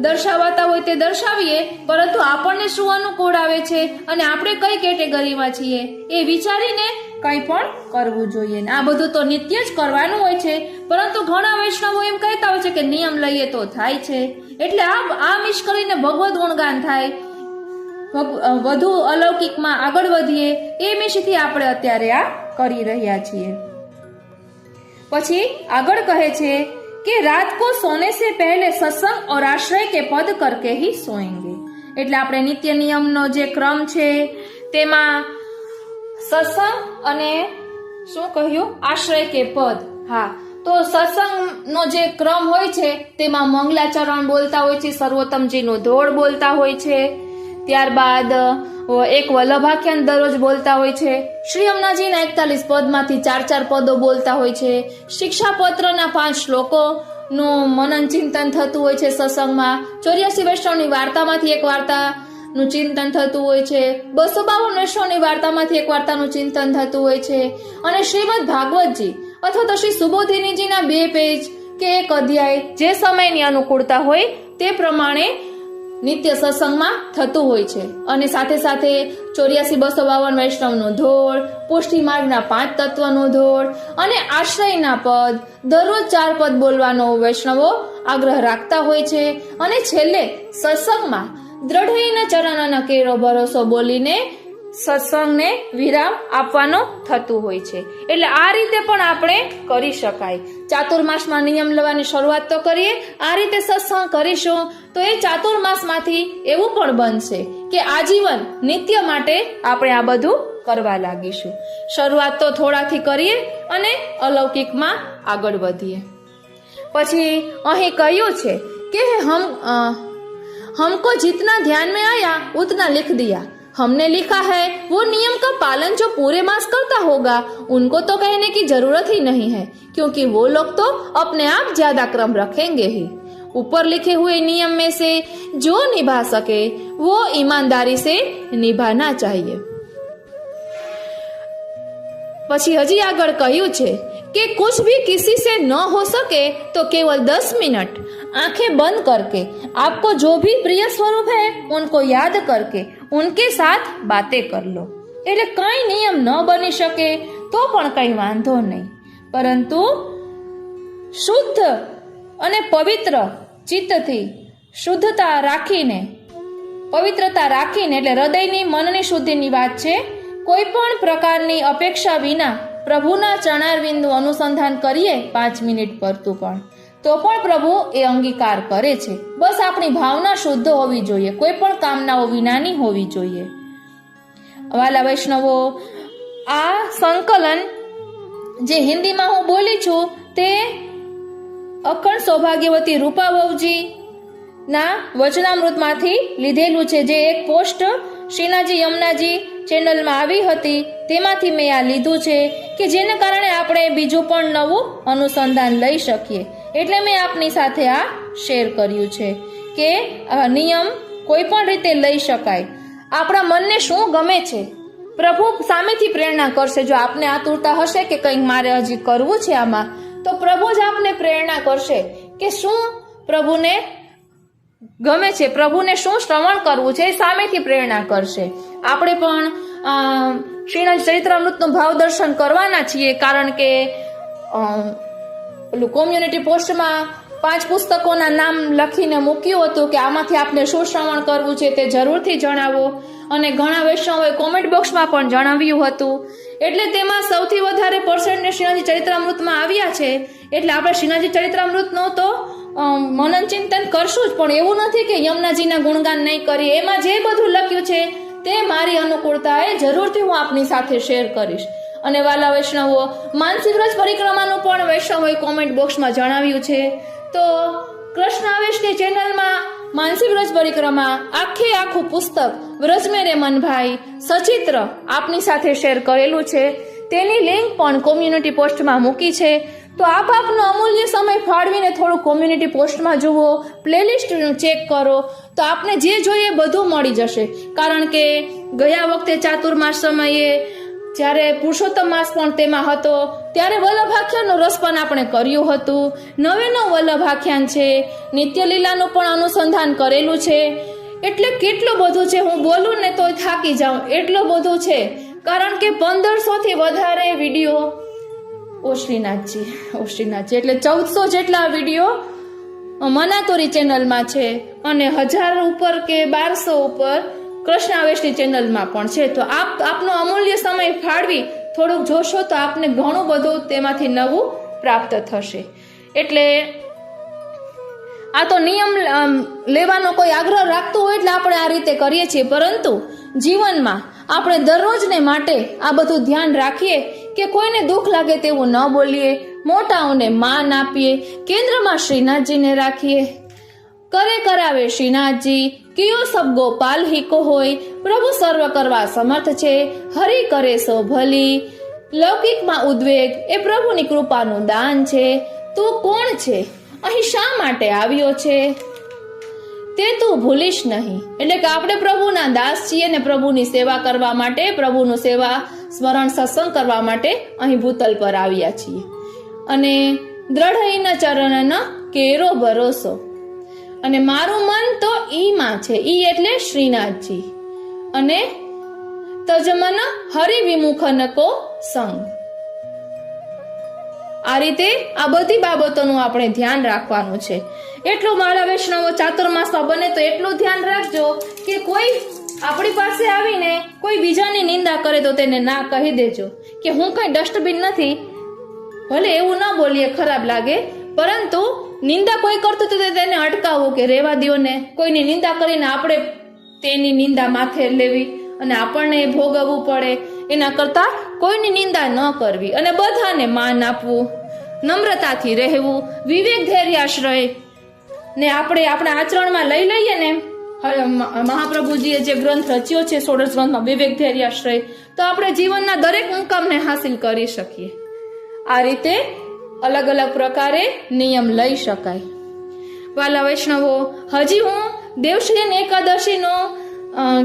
દર્શાવતા હોય તે દર્શાવીએ, પરંતુ આપણને શું અનુકૂળ આવે છે અને આપણે કઈ કેટેગરીમાં છીએ એ વિચારીને કંઈ પણ કરવું જોઈએ. આ બધું તો નિત્ય જ કરવાનું હોય છે, પરંતુ ઘણા વૈષ્ણવો એમ કહેતા હોય છે કે નિયમ લઈએ તો થાય છે. એટલે આ મિસ કરીને ભગવદ ગુણગાન થાય, વધુ અલૌકિકમાં આગળ વધીએ એ મિશથી આપણે અત્યારે આ કરી રહ્યા છીએ. પછી આગળ કહે છે कि रात को सोने से पहले सत्संग और आश्रय के पद करके ही सोएंगे. એટલે આપણે નિત્ય નિયમનો જે ક્રમ છે તેમાં સત્સંગ અને શું કહ્યું, આશ્રય કે પદ. હા, તો સત્સંગનો જે ક્રમ હોય છે તેમાં મંગલાચરણ બોલતા હોય છે, સર્વોત્તમજીનો ધોળ બોલતા હોય છે, ત્યારબાદ એક વલ્લભાખ્યાન દરરોજ બોલતા હોય છે, શ્રી યમુનાજીના 41 પદમાંથી 4 પદો બોલતા હોય છે, શિક્ષાપત્રના 5 શ્લોકોનું મનન ચિંતન થતું હોય છે સત્સંગમાં, 84 વૈષ્ણવની વાર્તામાંથી એક વાર્તાનું ચિંતન થતું હોય છે, 252 વૈષ્ણવની વાર્તામાંથી એક વાર્તાનું ચિંતન થતું હોય છે, અને શ્રીમદ ભાગવતજી અથવા તો શ્રી સુબોધિનીજીના 2 પેજ કે 1 અધ્યાય જે સમયની અનુકૂળતા હોય તે પ્રમાણે નિત્ય સત્સંગમાં થતું હોય છે. અને સાથે સાથે 84-252 વૈષ્ણવનો ધોળ, પુષ્ટિ માર્ગના 5 તત્વનો ધોળ અને આશ્રયના પદ, દરરોજ 4 પદ બોલવાનો વૈષ્ણવો આગ્રહ રાખતા હોય છે. અને છેલ્લે સત્સંગમાં દ્રઢઈના ચરણના કેરો ભરોસો બોલીને સત્સંગને વિરામ આપવાનો થતું હોય છે. એટલે આ રીતે પણ આપણે કરી શકાય. ચાતુર્માસમાં નિયમ લેવાની શરૂઆત તો કરીએ, આ રીતે સત્સંગ કરીશું તો એ ચાતુર્માસમાંથી એવું પણ બનશે કે આજીવન નિત્ય માટે આપણે આ બધું કરવા લાગીશું. શરૂઆત તો થોડાથી કરીએ અને અલૌકિકમાં આગળ વધીએ. પછી અહીં કહ્યું છે કે हमको जितना ध्यान में आया उतना लिख दिया. हमने लिखा है वो नियम का पालन जो पूरे मास करता होगा उनको तो कहने की जरूरत ही नहीं है, क्योंकि वो लोग तो अपने आप ज्यादा क्रम रखेंगे ही. ऊपर लिखे हुए नियम में से जो निभा सके वो ईमानदारी से निभाना चाहिए. પછી હજી આગળ કહ્યું છે कि कुछ भी किसी से न हो सके तो केवल 10 मिनट आंखें बंद करके आपको जो भी प्रिय स्वरूप है उनको याद करके उनके साथ बातें कर लो. એટલે કઈ નિયમ ન બની શકે તો પણ કઈ વાંધો નહીં, પરંતુ શુદ્ધ અને પવિત્ર ચિત્તથી શુદ્ધતા રાખીને, પવિત્રતા રાખીને, એટલે હૃદયની મનની શુદ્ધિની વાત છે, કોઈ પણ પ્રકારની અપેક્ષા વિના પ્રભુના ચરણારવિંદનું અનુસંધાન કરીએ 5 મિનિટ પરતું પણ તો પણ પ્રભુ એ અંગીકાર કરે છે. બસ આપણી ભાવના શુદ્ધ હોવી જોઈએ, કોઈ પણ કામનાઓ વિનાની હોવી જોઈએ. વાલા વૈષ્ણવો, આ સંકલન જે હિન્દીમાં હું બોલી છું તે અખંડ સૌભાગ્યવતી રૂપાવવજી ના વચનામૃતમાંથી લીધેલું છે, જે એક પોસ્ટ શ્રીનાથજી યમુનાજી ચેનલમાં આવી હતી તેમાંથી મેં આ લીધું છે કે જેને કારણે આપણે બીજું પણ નવું અનુસંધાન લઈ શકીએ. એટલે મેં આપની સાથે આ શેર કર્યું છે કે નિયમ કોઈ પણ રીતે લઈ શકાય. આપણા મનને શું ગમે છે પ્રભુ સામેથી પ્રેરણા કરશે. જો આપને આતુરતા હશે કે કંઈક મારે હજી કરવું છે આમાં, તો પ્રભુ જ આપને પ્રેરણા કરશે કે શું પ્રભુને ગમે છે, પ્રભુને શું શ્રવણ કરવું છે, એ સામેથી પ્રેરણા કરશે. આપણે પણ શ્રીનાથ ચરિત્રામૃતનું ભાવ દર્શન કરવાના છીએ, કારણ કે પેલું કોમ્યુનિટી પોસ્ટમાં 5 પુસ્તકોના નામ લખીને મૂક્યું હતું કે આમાંથી આપણે શું શ્રવણ કરવું છે તે જરૂરથી જણાવો. અને ઘણા વૈષ્ણવોએ કોમેન્ટ બોક્સમાં પણ જણાવ્યું હતું. એટલે તેમાં સૌથી વધારે પર્સન્ટેજ શ્રીનાથજી ચરિત્રામૃતમાં આવ્યા છે. એટલે આપણે શ્રીનાથજી ચરિત્રામૃતનું તો મનન ચિંતન કરશું જ, પણ એવું નથી કે યમુનાજીના ગુણગાન નહીં કરીએ. એમાં જે બધું લખ્યું છે તે મારી અનુકૂળતાએ જરૂરથી હું આપની સાથે શેર કરીશ. અને વાલા વૈષ્ણવો, માનસી વ્રજ પરિક્રમાનું પણ વૈષ્ણવોએ કોમેન્ટ બોક્સમાં જણાવ્યું છે. તો કૃષ્ણ આવેશની ચેનલમાં માનસી વ્રજ પરિક્રમા આખું પુસ્તક વ્રજમેરે મનભાઈ સચિત્ર આપની સાથે શેર કરેલું છે. તેની લિંક પણ કોમ્યુનિટી પોસ્ટમાં મૂકી છે. તો આપ આપનો અમૂલ્ય સમય ફાળવીને થોડું કોમ્યુનિટી પોસ્ટમાં જુઓ, પ્લેલિસ્ટ ચેક કરો, તો આપને જે જોઈએ બધું મળી જશે. કારણ કે ગયા વખતે ચાતુર્માસ સમયે જ્યારે પુરુષોત્તમ માસ પણ તેમાં હતો, ત્યારે વલ્લભાખ્યાનનું રસપાન આપણે કર્યું હતું. 9 વલ્લભાખ્યાન છે, નિત્યલીલાનું પણ અનુસંધાન કરેલું છે. એટલે કેટલું બધું છે, હું બોલું ને તો થાકી જાઉં, એટલું બધું છે. કારણ કે 1500 થી વધારે વિડીયો ઓશ્રીનાથજી એટલે 1400 જેટલા વિડીયો મનાતોરી ચેનલમાં છે, અને 1000 ઉપર કે 1200 ઉપર કૃષ્ણ આવેશની ચેનલમાં પણ છે. તો આપનો અમૂલ્ય સમય ફાળવી થોડુંક જોશો તો આપને ઘણું બધું તેમાંથી નવું પ્રાપ્ત થશે. એટલે આ તો નિયમ લેવાનો કોઈ આગ્રહ રાખતો હોય એટલે આપણે આ રીતે કરીએ છીએ, પરંતુ જીવનમાં આપણે દરરોજને માટે આ બધું ધ્યાન રાખીએ કે કોઈને દુઃખ લાગે તેવું ન બોલીએ, મોટાઓને માન આપીએ, કેન્દ્રમાં શ્રીનાથજીને રાખીએ. કરે કરાવે શ્રીનાથજી, કિયો સબ ગોપાલ હિકો હોય, પ્રભુ સર્વ કરવા સમર્થ છે, હરિ કરે સો ભલી, લૌકિકમાં ઉદ્વેગ એ પ્રભુની કૃપાનું દાન છે. તું કોણ છે, અહીં શા માટે આવ્યો છે, તે તું ભૂલીશ નહીં. એટલે કે આપણે પ્રભુના દાસ છીએ ને પ્રભુની સેવા કરવા માટે, પ્રભુનું સેવા સ્મરણ સત્સંગ કરવા માટે અહીં ભૂતલ પર આવ્યા છીએ. અને દ્રઢ ચરણ કેરો ભરોસો, અને મારું મન તો ઈમાં છે, ઈ એટલે શ્રીનાથજી. અને તજમન હરિ વિમુખન કો સંગ. આ રીતે આ બધી બાબતોનું આપણે ધ્યાન રાખવાનું છે. એટલું મારા વૈષ્ણવો ચાતુર્માસમાં બને તો એટલું ધ્યાન રાખજો કે કોઈ આપણી પાસે આવીને કોઈ બીજાની નિંદા કરે તો તેને ના કહી દેજો કે હું કઈ ડસ્ટબિન નથી. ભલે એવું ના બોલીએ, ખરાબ લાગે, પરંતુ નિંદા કોઈ કરતું તો તેને અટકાવવું કે રેવા દ્યો ને. કોઈની નિંદા કરીને આપણે તેની નિંદા માથે લેવી અને આપણને ભોગવવું પડે, એના કરતા કોઈની નિંદા ન કરવી અને બધાને માન આપવું, નમ્રતાથી રહેવું, વિવેક ધૈર્યાશ્રય ને આપણે આપણા આચરણમાં લઈ લઈએ ને. મહાપ્રભુજીએ જે ગ્રંથ રચ્યો છે 16 ગ્રંથમાં વિવેક ધૈર્યાશ્રય, તો આપણે જીવનના દરેક મુકામને હાસિલ કરી શકીએ. આ રીતે અલગ અલગ પ્રકારે નિયમ લઈ શકાય. વાલા વૈષ્ણવો, હજી હું દેવશયન એકાદશીનો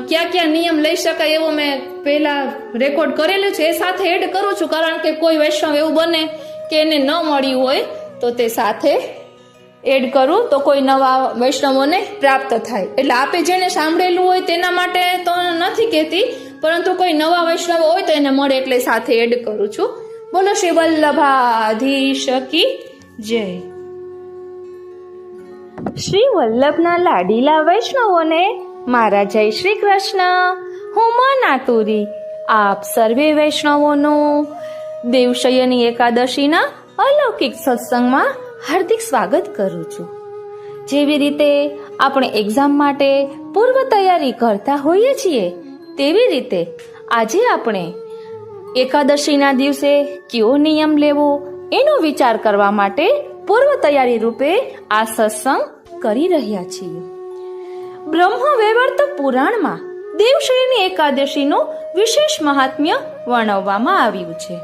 ક્યાં નિયમ લઈ શકાય એવો મેં પહેલા રેકોર્ડ કરેલું છે, એ સાથે એડ કરું છું. કારણ કે કોઈ વૈષ્ણવ એવું બને કે એને ન મળ્યું હોય તો તે સાથે એડ કરું તો કોઈ નવા વૈષ્ણવોને પ્રાપ્ત થાય. એટલે આપે જેને સાંભળેલું હોય તેના માટે તો નથી કહેતી, પરંતુ કોઈ નવા વૈષ્ણવ હોય તો એને મળે એટલે સાથે એડ કરું છું. બોલો શ્રી વલ્લભાધીશ કી જય. શ્રી વલ્લભના લાડીલા વૈષ્ણવોને મારા જય શ્રી કૃષ્ણ. હું મનાતુરી આપ સર્વે વૈષ્ણવોનું દેવશયની એકાદશીના અલૌકિક સત્સંગમાં હાર્દિક સ્વાગત કરું છું. જેવી રીતે આપણે એક્ઝામ માટે પૂર્વ તૈયારી કરતા હોઈએ છીએ, તેવી રીતે આજે આપણે એકાદશીના દિવસે કયો નિયમ લેવો એનો વિચાર કરવા માટે પૂર્વ તૈયારી રૂપે આ સત્સંગ કરી રહ્યા છીએ. બ્રહ્મવૈવર્ત પુરાણમાં દેવશયની એકાદશીનું વિશેષ મહાત્મ્ય વર્ણવવામાં આવ્યું છે.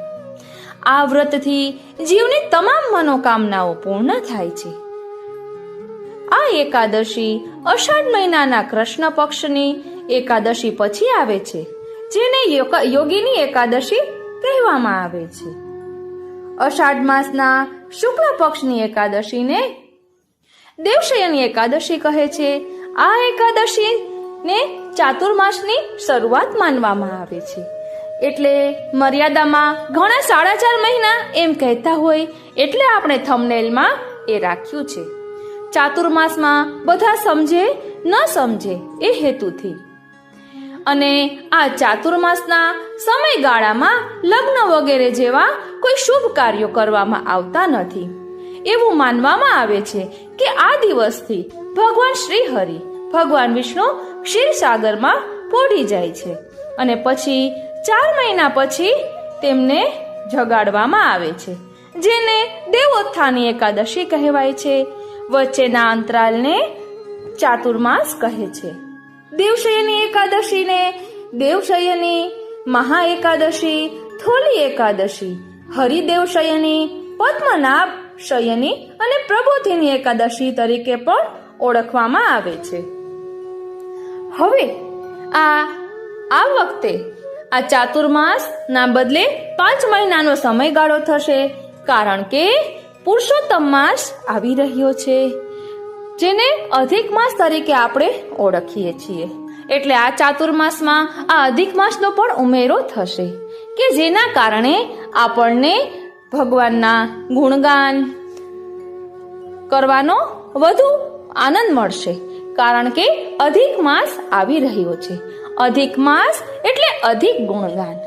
આ વ્રતથી જીવની તમામ મનોકામનાઓ પૂર્ણ થાય છે. આ એકાદશી અષાઢ મહિનાના કૃષ્ણ પક્ષની એકાદશી પછી આવે છે, જેને યોગીની એકાદશી કહેવામાં આવે છે. અષાઢ માસના શુક્લ પક્ષની એકાદશીને દેવશયની એકાદશી કહે છે. આ એકાદશીને ચાતુર્માસની શરૂઆત માનવામાં આવે છે. એટલે મર્યાદામાં ઘણા 4.5 મહિના એમ કહેતા હોય, એટલે આપણે થંબનેલમાં એ રાખ્યું છે. ચાતુર્માસમાં બધા સમજે ન સમજે એ હેતુથી. અને આ ચાતુર્માસના સમયગાળામાં લગ્ન વગેરે જેવા કોઈ શુભ કાર્યો કરવામાં આવતા નથી. એવું માનવામાં આવે છે કે આ દિવસથી ભગવાન શ્રી હરિ, ભગવાન વિષ્ણુ ક્ષીરસાગરમાં પોઢી જાય છે અને પછી 4 મહિના પછી તેમને જગાડવામાં આવે છે, જેને દેવોત્થાની એકાદશી કહેવાય છે. વચ્ચેના અંતરાલને ચાતુર્માસ કહે છે. દેવશયની એકાદશીને દેવશયની, મહા એકાદશી, થોલી એકાદશી, હરિદેવશયની, પદ્મનાભ શયની અને પ્રબોધિની એકાદશી તરીકે પણ ઓળખવામાં આવે છે. હવે આ વખતે આ ચાતુર્માસ ના બદલે 5 મહિનાનો સમયગાળો થશે, કારણ કે પુરુષોત્તમ માસ આવી રહ્યો છે, જેને અધિક માસ તરીકે આપણે ઓળખીએ છીએ. એટલે આ ચાતુર્માસમાં આ અધિક માસનો પણ ઉમેરો થશે કે જેના કારણે આપણને ભગવાનના ગુણગાન કરવાનો વધુ આનંદ મળશે, કારણ કે અધિક માસ આવી રહ્યો છે. અધિક માસ એટલે અધિક ગુણગાન.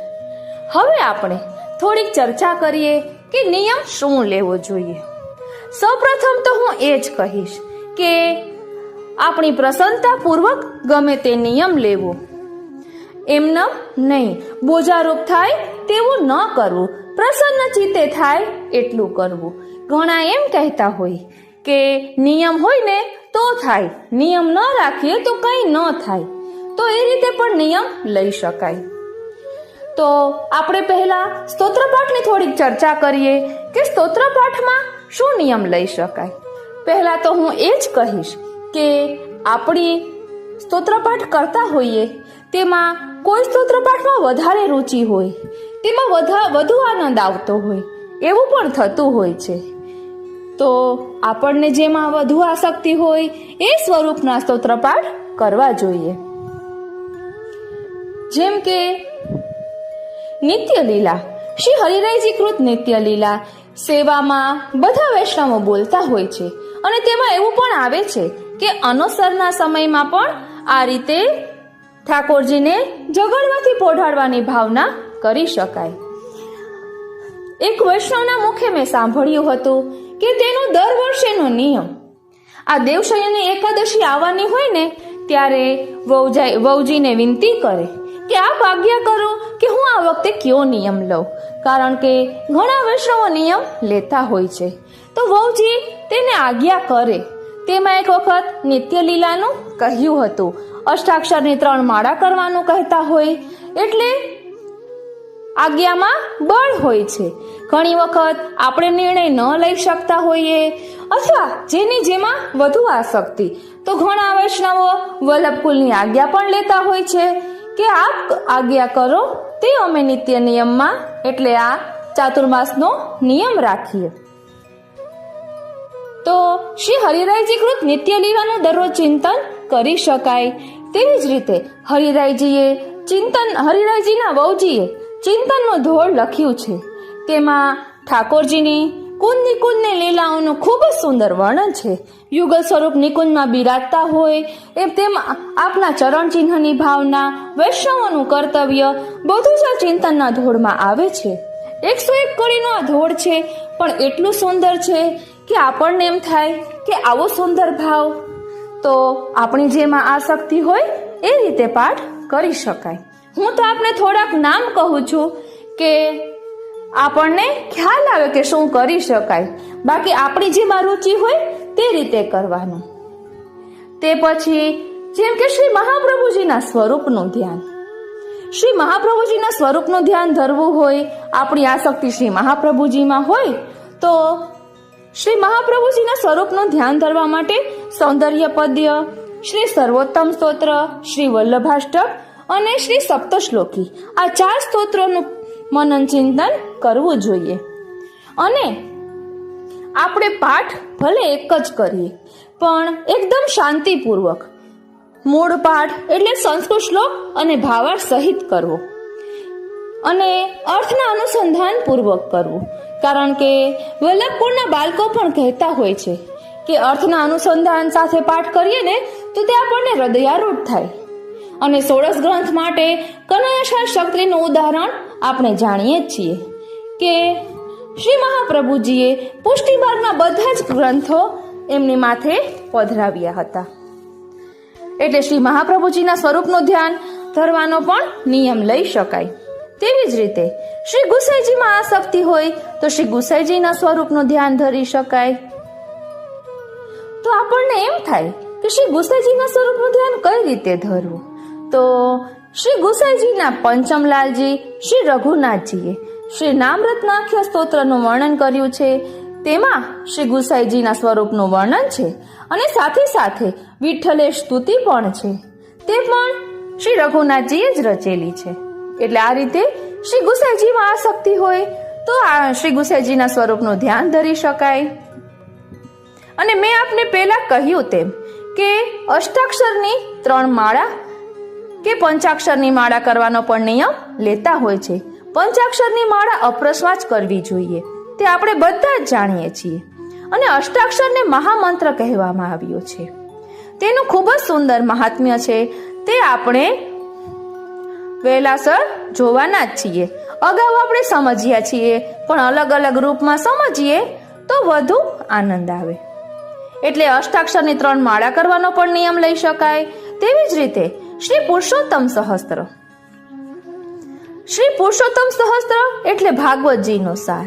હવે આપણે થોડીક ચર્ચા કરીએ કે નિયમ શું લેવો જોઈએ. સૌપ્રથમ તો હું એ જ કહીશ કે આપણી પ્રસન્નતાપૂર્વક ગમે તે નિયમ લેવો, એમનેમ નહીં, બોજારૂપ થાય તેવું ન કરવું, પ્રસન્ન ચિત્તે થાય એટલું કરવું. ઘણા એમ કહેતા હોય કે નિયમ હોય ને તો થાય, નિયમ ન રાખીએ તો કંઈ ન થાય. તો એ રીતે પણ નિયમ લઈ શકાય. તો આપણે પહેલા સ્તોત્રપાઠની થોડીક ચર્ચા કરીએ કે સ્તોત્રપાઠમાં શું નિયમ લઈ શકાય. પહેલા તો હું એ જ કહીશ કે આપણી સ્તોત્રપાઠ કરતા હોઈએ તેમાં કોઈ સ્તોત્રપાઠમાં વધારે રુચિ હોય, તેમાં વધુ આનંદ આવતો હોય, એવું પણ થતું હોય છે. તો આપણને જેમાં વધુ આસક્તિ હોય એ સ્વરૂપના સ્તોત્રપાઠ કરવા જોઈએ. જેમ કે નિત્ય લીલા, શ્રી હરિરાયજી કૃત નિત્ય લીલા સેવામાં બધા વૈષ્ણવો બોલતા હોય છે અને તેમાં એવું પણ આવે છે કે અનુસરના સમયમાં પણ આ રીતે ઠાકોરજીને જગડવાથી પોઢાડવાની ભાવના કરી શકાય. એક વૈષ્ણવના મુખે મેં સાંભળ્યું હતું કે તેનો દર વર્ષેનો નિયમ, આ દેવશયની એકાદશી આવવાની હોય ને ત્યારે વહુજીને વિનંતી કરે કે આપ આજ્ઞા કરો કે હું આ વખતે કયો નિયમ લઉં, કારણ કે ઘણા વૈષ્ણવો નિયમ લેતા હોય છે. તો વહુજી તેને આજ્ઞા કરે. તેમાં એક વખત નિત્ય લીલાનું કહ્યું હતું, અષ્ટાક્ષરની 3 માળા કરવાનું કહેતા હોય, એટલે આજ્ઞામાં બળ હોય છે. ઘણી વખત આપણે નિર્ણય ન લઈ શકતા હોઈએ અથવા જેની જેમાં વધુ આસક્તિ, તો ઘણા વૈષ્ણવો વલ્લભકુલની આજ્ઞા પણ લેતા હોય છે કે આપ આજ્ઞા કરો તે અમે નિત્ય નિયમમાં, એટલે આ ચાતુર્માસનો નિયમ રાખીએ. તો શ્રી હરિરાયજી કૃત નિત્ય લીલાનું દરરોજ ચિંતન કરી શકાય. તેવી જ રીતે હરિરાયજીના વહુજીએ ચિંતનનો ધોળ લખ્યું છે. તેમાં ઠાકોરજીની કુંદની લીલાઓનું ખૂબ જ સુંદર વર્ણન છે. યુગલ સ્વરૂપ નિકુંજમાં બિરાજતા હોય એમ તેમાં આપના ચરણ ચિહ્નની ભાવના, વૈષ્ણવોનું કર્તવ્ય બધું જ ચિંતનના ધોળમાં આવે છે. 101 કડીનો આ ધોળ છે, પણ એટલું સુંદર છે કે આપણને એમ થાય કે આવો સુંદર ભાવ. તો આપણી જેમાં આસક્તિ હોય એ રીતે પાઠ કરી શકાય. હું તો આપને થોડાક નામ કહું છું કે આપણને ખ્યાલ આવે કે શું કરી શકાય, બાકી આપણી જેમાં રુચિ હોય તે રીતે કરવાનું. તે પછી જેમ કે શ્રી મહાપ્રભુજીના સ્વરૂપનું ધ્યાન, શ્રી મહાપ્રભુજીના સ્વરૂપનું ધ્યાન ધરવું હોય, આપણી આસક્તિ શ્રી મહાપ્રભુજીમાં હોય તો શ્રી મહાપ્રભુજીના સ્વરૂપનું ધ્યાન ધરવા માટે સૌંદર્ય પદ્ય, શ્રી સર્વોત્તમ સ્તોત્ર, શ્રી વલ્લભાષ્ટક અને શ્રી સપ્તશ્લોકી, આ 4 સ્તોત્રોનું મનન ચિંતન કરવું જોઈએ. અને આપણે પાઠ ભલે એક જ કરીએ, પણ એકદમ શાંતિપૂર્વક મૂળ પાઠ એટલે સંસ્કૃત શ્લોક અને ભાવાર્થ સહિત કરવો અને અર્થના અનુસંધાન પૂર્વક કરવું. કારણ કે વલ્લભપુરના બાળકો પણ કહેતા હોય છે કે અર્થના અનુસંધાન સાથે પાઠ કરીએ ને તો તે આપણને હૃદયારૂઢ થાય. અને 16 ગ્રંથ માટે કનૈયાશાળ શક્તિનું ઉદાહરણ આપણે જાણીએ જ છીએ કે શ્રી મહાપ્રભુજીએ પુષ્ટિમાર્ગના બધા જ ગ્રંથો એમની માથે પધરાવ્યા હતા. એટલે શ્રી મહાપ્રભુજીના સ્વરૂપનું ધ્યાન ધરવાનો પણ નિયમ લઈ શકાય. તેવી જ રીતે શ્રી ગુસાઈજીમાં આસક્તિ હોય તો શ્રી ગુસાઈજીના સ્વરૂપનું ધ્યાન ધરી શકાય. તો આપણને એમ થાય કે શ્રી ગુસાઈજીના સ્વરૂપનું ધ્યાન કઈ રીતે ધરવું? તો શ્રી ગુસાઈજીના પંચમલાલજી શ્રી રઘુનાથજીએ શ્રી નામરત્નાખ્ય સ્તોત્રનું વર્ણન કર્યું છે. તેમાં શ્રી ગુસાઈજીના સ્વરૂપનું વર્ણન છે અને સાથે સાથે વિઠ્ઠલેશ સ્તુતિ પણ છે. તે પણ શ્રી રઘુનાથજીએ જ રચેલી છે. એટલે આ રીતે શ્રી ગુસાઈજીમાં આસક્તિ હોય તો આ શ્રી ગુસાઈજીના સ્વરૂપનું ધ્યાન ધરી શકાય. અને મેં આપને પહેલા કહ્યું તેમ કે અષ્ટાક્ષરની 3 માળા કે પંચાક્ષરની માળા કરવાનો પણ નિયમ લેતા હોય છે. પંચાક્ષરની માળા અપ્રસવા જ કરવી જોઈએ, તે આપણે બધા જ જાણીએ છીએ. અને અષ્ટાક્ષરને મહામંત્ર કહેવામાં આવ્યો છે. તેનું ખૂબ જ સુંદર મહાત્મ્ય છે. તે આપણે વહેલાસર જોવાના જ છીએ. અગાઉ આપણે સમજ્યા છીએ, પણ અલગ અલગ રૂપમાં સમજીએ તો વધુ આનંદ આવે. એટલે અષ્ટાક્ષરની 3 માળા કરવાનો પણ નિયમ લઈ શકાય. તેવી જ રીતે શ્રી પુરુષોત્તમ સહસ્ત્ર. શ્રી પુરુષોત્તમ સહસ્ત્ર એટલે ભાગવતજીનો સાર.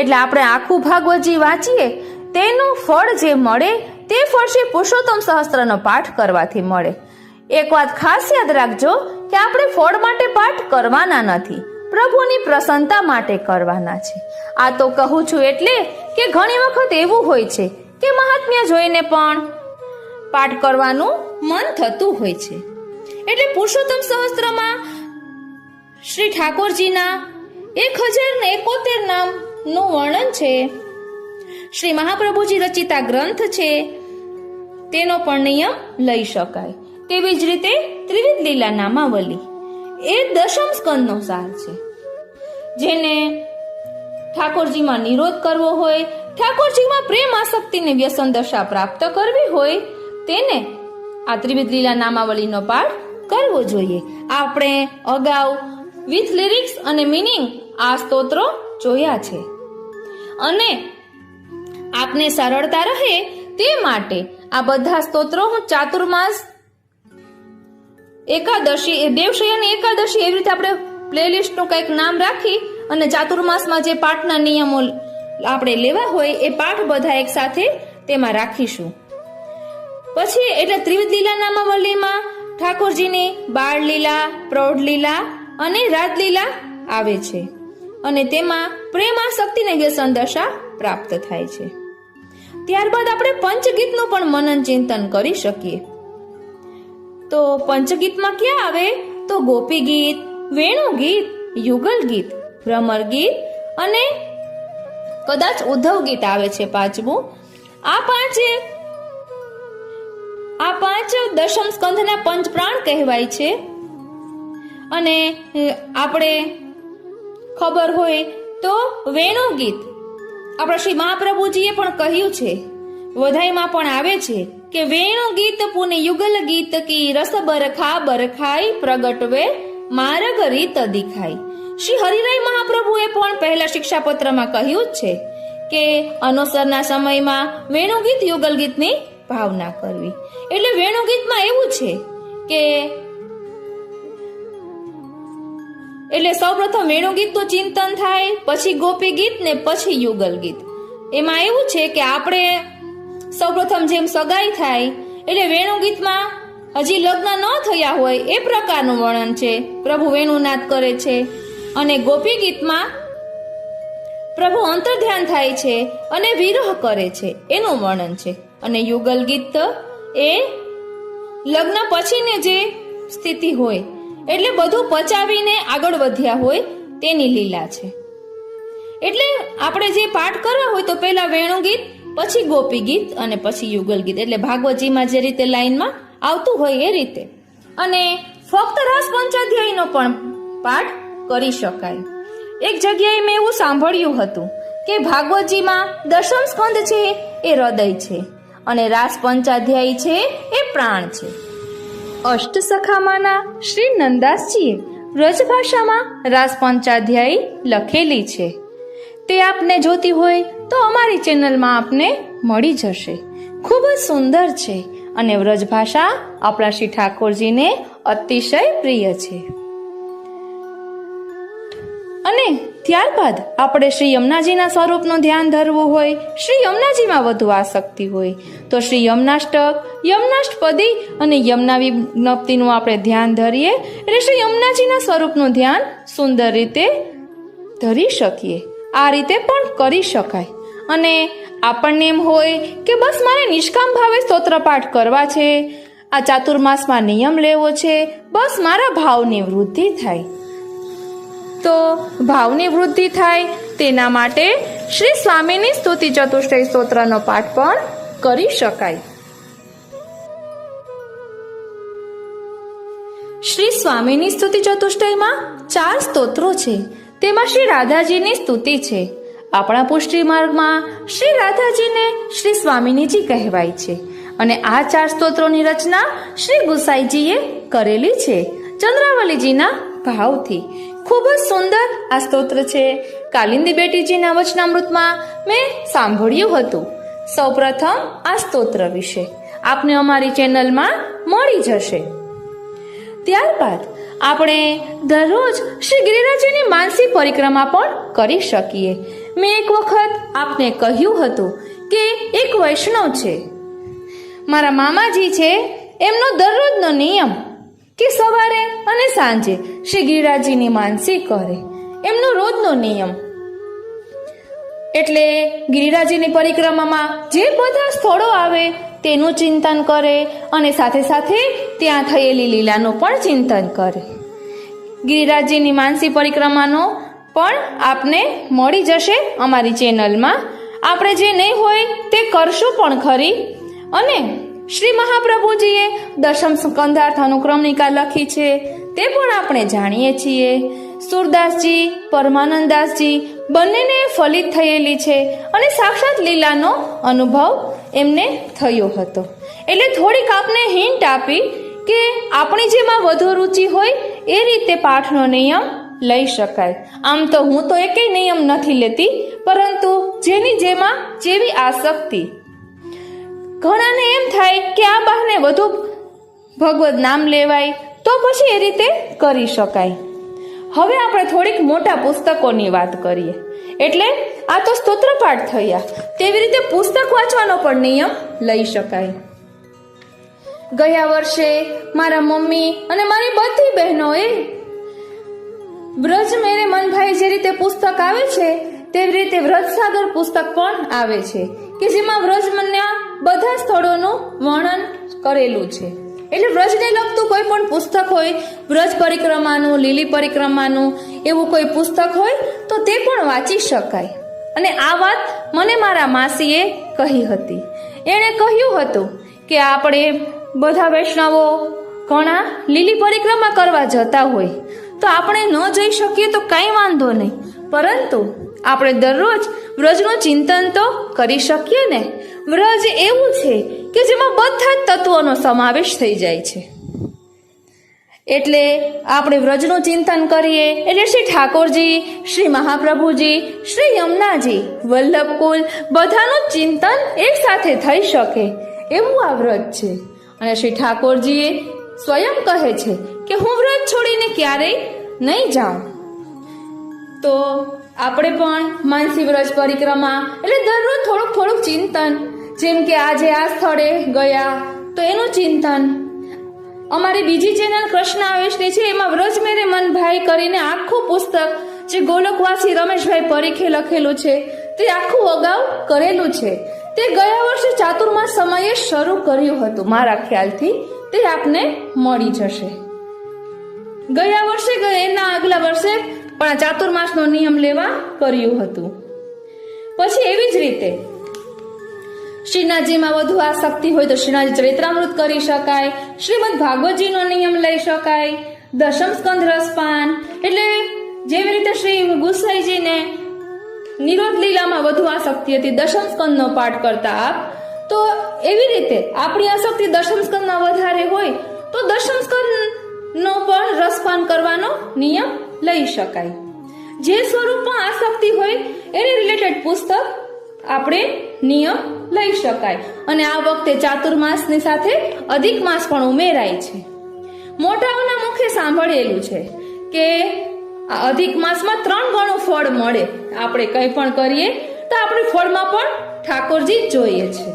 એટલે આપણે આખું ભાગવતજી વાંચીએ તેનું ફળ જે મળે તે ફળ શ્રી પુરુષોત્તમ સહસ્ત્રનો પાઠ કરવાથી મળે. એક વાત ખાસ યાદ રાખજો કે આપણે ફળ માટે પાઠ કરવાના નથી, પ્રભુની પ્રસન્નતા માટે કરવાના છે. આ તો કહું છું એટલે કે ઘણી વખત એવું હોય છે કે મહાત્મ્ય જોઈને પણ પાઠ કરવાનું મન થતું હોય છે. એટલે પુરુષોત્તમ સહસ્ત્રમાં શ્રી ઠાકોરજીના 1071 નામનું વર્ણન છે. શ્રી મહાપ્રભુજી રચિતા ગ્રંથ છે, તેનો પણ નિયમ લઈ શકાય. તેવી જ રીતે ત્રિવિધ લીલા નામાવલી એ 10મ સ્કંદનો સાર છે. જેને ઠાકોરજીમાં નિરોધ કરવો હોય, ઠાકોરજીમાં પ્રેમ આસક્તિને વ્યસન દશા પ્રાપ્ત કરવી હોય, તેને આ ત્રિવિધ લીલા નામાવલીનો પાઠ કરવો જોઈએ. આપણે અગાઉ વિથ લિરિક્સ અને મીનિંગ આ સ્તોત્રો જોયા છે. અને આપને સરળતા રહે તે માટે આ બધા સ્તોત્રો હું ચાતુર્માસ એકાદશી, દેવશયની એકાદશી એવી રીતે આપણે પ્લેલિસ્ટનું કંઈક નામ રાખી અને ચાતુર્માસમાં જે પાઠના નિયમો આપણે લેવા હોય એ પાઠ બધા એક સાથે તેમાં રાખીશું. પછી એટલે ત્રિવિધ લીલા નામાવલીમાં ઠાકોરજીની બાળ લીલા, પ્રૌઢ લીલા અને રાજલીલા આવે છે. અને તેમાં પ્રેમાસક્તિને વ્યસન દશા પ્રાપ્ત થાય છે. ત્યારબાદ આપણે પંચગીતનું પણ મનન ચિંતન કરી શકીએ. તો પંચગીતમાં ક્યાં આવે? તો ગોપી ગીત, વેણુ ગીત, યુગલ ગીત, ભ્રમર ગીત અને કદાચ ઉદ્ધવ ગીત આવે છે 5મું. આ પાંચ 10મ સ્કંધના પંચપ્રાણ કહેવાય છે. અને આપણે ખબર હોય તો વેણુ ગીત આપણા શ્રી મહાપ્રભુજીએ પણ કહ્યું છે, વધાઈમાં પણ આવે છે કે વેણુ ગીત પુને યુગલ ગીત કી રસ બરખા બરખાઈ પ્રગટવે માર્ગ રીત દિખાઈ. શ્રી હરિરાય મહાપ્રભુએ પણ પહેલા શિક્ષાપત્રમાં કહ્યું જ છે કે અનુસરના સમયમાં વેણુ ગીત યુગલ ગીતની ભાવના કરવી. એટલે વેણુ ગીતમાં એવું છે કે એટલે સૌપ્રથમ વેણુ ગીતનું ચિંતન થાય, પછી ગોપી ગીત ને પછી યુગલ ગીત. એમાં એવું છે કે આપણે સૌપ્રથમ જેમ સગાઈ થાય એટલે વેણુ ગીતમાં હજી લગ્ન ન થયા હોય એ પ્રકારનું વર્ણન છે, પ્રભુ વેણુનાદ કરે છે. અને ગોપી ગીતમાં પ્રભુ અંતર્ધ્યાન થાય છે અને વિરહ કરે છે એનું વર્ણન છે. અને યુગલ ગીત એ લગ્ન પછીની જે સ્થિતિ હોય એટલે બધું પચાવીને આગળ વધ્યા હોય તેની લીલા છે. એટલે આપણે જે પાઠ કરવા હોય તો પહેલા વેણુ ગીત પછી ગોપી ગીત અને પછી યુગલ ગીત, એટલે ભાગવતજીમાં જે રીતે લાઈનમાં આવતું હોય એ રીતે. અને ફક્ત રાસ પંચાધ્યાયનો પણ પાઠ કરી શકાય. એક જગ્યાએ મેં એવું સાંભળ્યું હતું કે ભાગવતજીમાં દશમ સ્કંદ છે એ હૃદય છે અને રાસ પંચાધ્યાય છે એ પ્રાણ છે. અષ્ટસખામાંના શ્રી નંદાસજીએ વ્રજભાષામાં રાસ પંચાધ્યાય લખેલી છે. તે આપને જોતી હોય તો અમારી ચેનલમાં આપને મળી જશે. ખૂબ જ સુંદર છે અને વ્રજભાષા આપણા શ્રી ઠાકોરજીને અતિશય પ્રિય છે. અને ત્યારબાદ આપણે શ્રી યમુનાજીના સ્વરૂપનું ધ્યાન ધરવું હોય, શ્રી યમુનાજીમાં વધુ આસક્તિ હોય તો શ્રી યમુનાષ્ટક, યમુનાષ્ટપદી અને યમુના વિજ્ઞપ્તિનું આપણે ધ્યાન ધરીએ એટલે શ્રી યમુનાજીના સ્વરૂપનું ધ્યાન સુંદર રીતે ધરી શકીએ. આ રીતે પણ કરી શકાય. અને આપણને એમ હોય કે બસ મારે નિષ્કામ ભાવે સ્તોત્ર પાઠ કરવા છે, આ ચાતુર્માસમાં નિયમ લેવો છે, બસ મારા ભાવની વૃદ્ધિ થાય. તો ભાવની વૃદ્ધિ થાય તેના માટે શ્રી સ્વામીની સ્તુતિ ચતુષ્ટય સ્તોત્રનો પાઠ પણ કરી શકાય. શ્રી સ્વામીની સ્તુતિ ચતુષ્ટયમાં 4 સ્તોત્રો છે. તેમાં શ્રી રાધાજીની સ્તુતિ છે. આપણા પુષ્ટિ માર્ગમાં શ્રી રાધાજીને શ્રી સ્વામિનીજી કહેવાય છે અને આ 4 સ્તોત્રોની રચના શ્રી ગુસાઈજીએ કરેલી છે ચંદ્રાવલીજીના ભાવથી. ખૂબ જ સુંદર આ સ્તોત્ર છે. કાલિંદી બેટીજીના વચનામૃતમાં મેં સાંભળ્યું હતું. સૌપ્રથમ આ સ્તોત્ર વિશે આપને અમારી ચેનલમાં મળી જશે. ત્યારબાદ આપણે દરરોજ શ્રી ગિરિરાજની માનસી પરિક્રમા પણ કરી શકીએ. મેં એક વખત આપને કહ્યું હતું કે એક વૈષ્ણવ છે, મારા મામાજી છે, એમનો દરરોજનો નિયમ કે સવારે અને સાંજે શ્રી ગિરિરાજની માનસી કરે, એમનો રોજનો નિયમ. એટલે ગિરિરાજની પરિક્રમામાં જે બધા સ્થળો આવે તેનું ચિંતન કરે અને સાથે સાથે ત્યાં થયેલી લીલાનું પણ ચિંતન કરે. ગિરિરાજની માનસી પરિક્રમાનો પણ આપને મળી જશે અમારી ચેનલમાં. આપણે જે નહીં હોય તે કરશું પણ ખરી. અને શ્રી મહાપ્રભુજીએ દશમ સ્કંધાર્થ અનુક્રમણિકા લખી છે તે પણ આપણે જાણીએ છીએ. સુરદાસજી, પરમાનંદદાસજી બંનેને ફલિત થયેલી છે અને સાક્ષાત લીલાનો અનુભવ એમને થયો હતો. એટલે થોડીક આપને હિન્ટ આપી કે આપણી જેમાં વધુ રુચિ હોય એ રીતે પાઠનો નિયમ લઈ શકાય. આમ તો હું તો એકેય નિયમ નથી લેતી, પરંતુ જેની જેમાં જેવી આસક્તિ. ઘણાને એમ થાય કે આ બહાને વધુ ભગવદ નામ લેવાય તો પછી એ રીતે કરી શકાય. હવે આપણે થોડીક મોટા પુસ્તકોની વાત કરીએ. એટલે આ તો સ્તોત્ર પાઠ થયા, તેવી રીતે પુસ્તક વાંચવાનો પણ નિયમ લઈ શકાય. ગયા વર્ષે મારા મમ્મી અને મારી બધી બહેનોએ વ્રજ મેરે મનભાઈ જે રીતે પુસ્તક આવે છે તેવી રીતે વ્રજસાગર પુસ્તક પણ આવે છે કે જેમાં વ્રજના બધા સ્થળોનું વર્ણન કરેલું છે. એટલે વ્રજને લગતું કોઈ પણ પુસ્તક હોય, વ્રજ પરિક્રમાનું, લીલી પરિક્રમાનું એવું કોઈ પુસ્તક હોય તો તે પણ વાંચી શકાય. અને આ વાત મને મારા માસીએ કહી હતી. એણે કહ્યું હતું કે આપણે બધા વૈષ્ણવો ઘણા લીલી પરિક્રમા કરવા જતા હોય તો આપણે ન જઈ શકીએ તો કાંઈ વાંધો નહીં, પરંતુ આપણે દરરોજ વ્રજનું ચિંતન તો કરી શકીએ ને. વ્રજ એવું છે કે જેમાં બધા જ તત્વોનો સમાવેશ થઈ જાય છે. એટલે આપણે વ્રજનું ચિંતન કરીએ એટલે શ્રી ઠાકોરજી, શ્રી મહાપ્રભુજી, શ્રી યમુનાજી, વલ્લભકુલ બધાનું ચિંતન એક સાથે થઈ શકે એવું આ વ્રજ છે. અને શ્રી ઠાકોરજીએ સ્વયં કહે છે કે હું વ્રજ છોડીને ક્યારેય નહીં જાઉં. તો આપણે પણ માનસી વ્રજ પરિક્રમા એટલે દરરોજ થોડુંક થોડુંક ચિંતન, જેમ કે આજે આ સ્થળે ગયા તો એનું ચિંતન. અમારી બીજી ચેનલ કૃષ્ણ આવેશની છે, એમાં વ્રજ મેરે મનભાઈ કરીને આખું પુસ્તક જે ગોલકવાસી રમેશભાઈ પરીખે લખેલું છે તે આખું અગાઉ કરેલું છે. તે ગયા વર્ષે ચાતુર્માસ સમયે શરૂ કર્યું હતું મારા ખ્યાલથી. તે આપને મળી જશે. ગયા વર્ષે એના આગલા વર્ષે પણ આ ચાતુર્માસનો નિયમ લેવા કર્યું હતું. પછી એવી જ રીતે શ્રીનાથજીમાં વધુ આસક્તિ હોય તો શ્રીનાથજી ચરિત્રામૃત કરી શકાય, શ્રીમદ ભાગવતજીનો નિયમ લઈ શકાય, દશમ સ્કંદ રસપાન. એટલે જેવી રીતે શ્રી ગુસાઈજીને નિરોધ લીલામાં વધુ આસક્તિ હતી દશમ સ્કંદનો પાઠ કરતા આપ, તો એવી રીતે આપણી આસક્તિ દશમ સ્કંદમાં વધારે હોય તો દશમ સ્કંદનો પણ રસપાન કરવાનો નિયમ લઈ શકાય. જે સ્વરૂપમાં આસક્તિ હોય એને રિલેટેડ પુસ્તક આપણે નિયમ લઈ શકાય. અને આ વખતે ચાતુર્માસની સાથે અધિક માસ પણ ઉમેરાય છે. મોટાઓના મુખે સાંભળેલું છે કે આ અધિક માસમાં 3 ગણું ફળ મળે. આપણે કંઈ પણ કરીએ તો આપણે ફળમાં પણ ઠાકોરજી જોઈએ છે,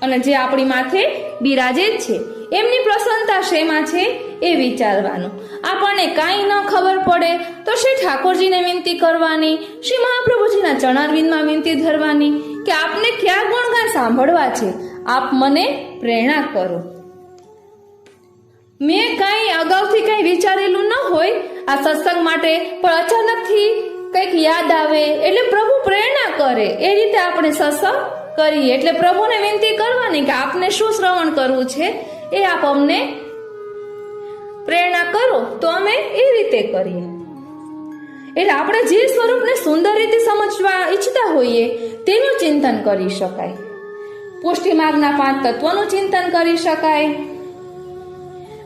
અને જે આપણી માથે બિરાજે છે એમની પ્રસન્નતા શેમાં છે એ વિચારવાનું. આપણને કાંઈ ન ખબર પડે તો શ્રી ઠાકોરજીને વિનંતી કરવાની, શ્રી મહાપ્રભુજીના ચરણારવિંદમાં વિનંતી ધરવાની કે આપને કયા ગુણગાન સાંભળવા છે, આપ મને પ્રેરણા કરો. મેં કાંઈ અગાઉથી કાંઈ વિચારેલું ન હોય આ સત્સંગ માટે, પણ અચાનકથી કંઈક યાદ આવે એટલે પ્રભુ પ્રેરણા કરે. એ રીતે આપણે સત્સંગ કરીએ એટલે પ્રભુને વિનંતી કરવાની કે આપને શું શ્રવણ કરવું છે એ આપ અમને પ્રેરણા કરો તો અમે એ રીતે કરીએ. એટલે આપણે જે સ્વરૂપને સુંદર રીતે સમજવા ઈચ્છતા હોઈએ તેનું ચિંતન કરી શકાય. પુષ્ટિ માર્ગના 5 તત્વોનું ચિંતન કરી શકાય,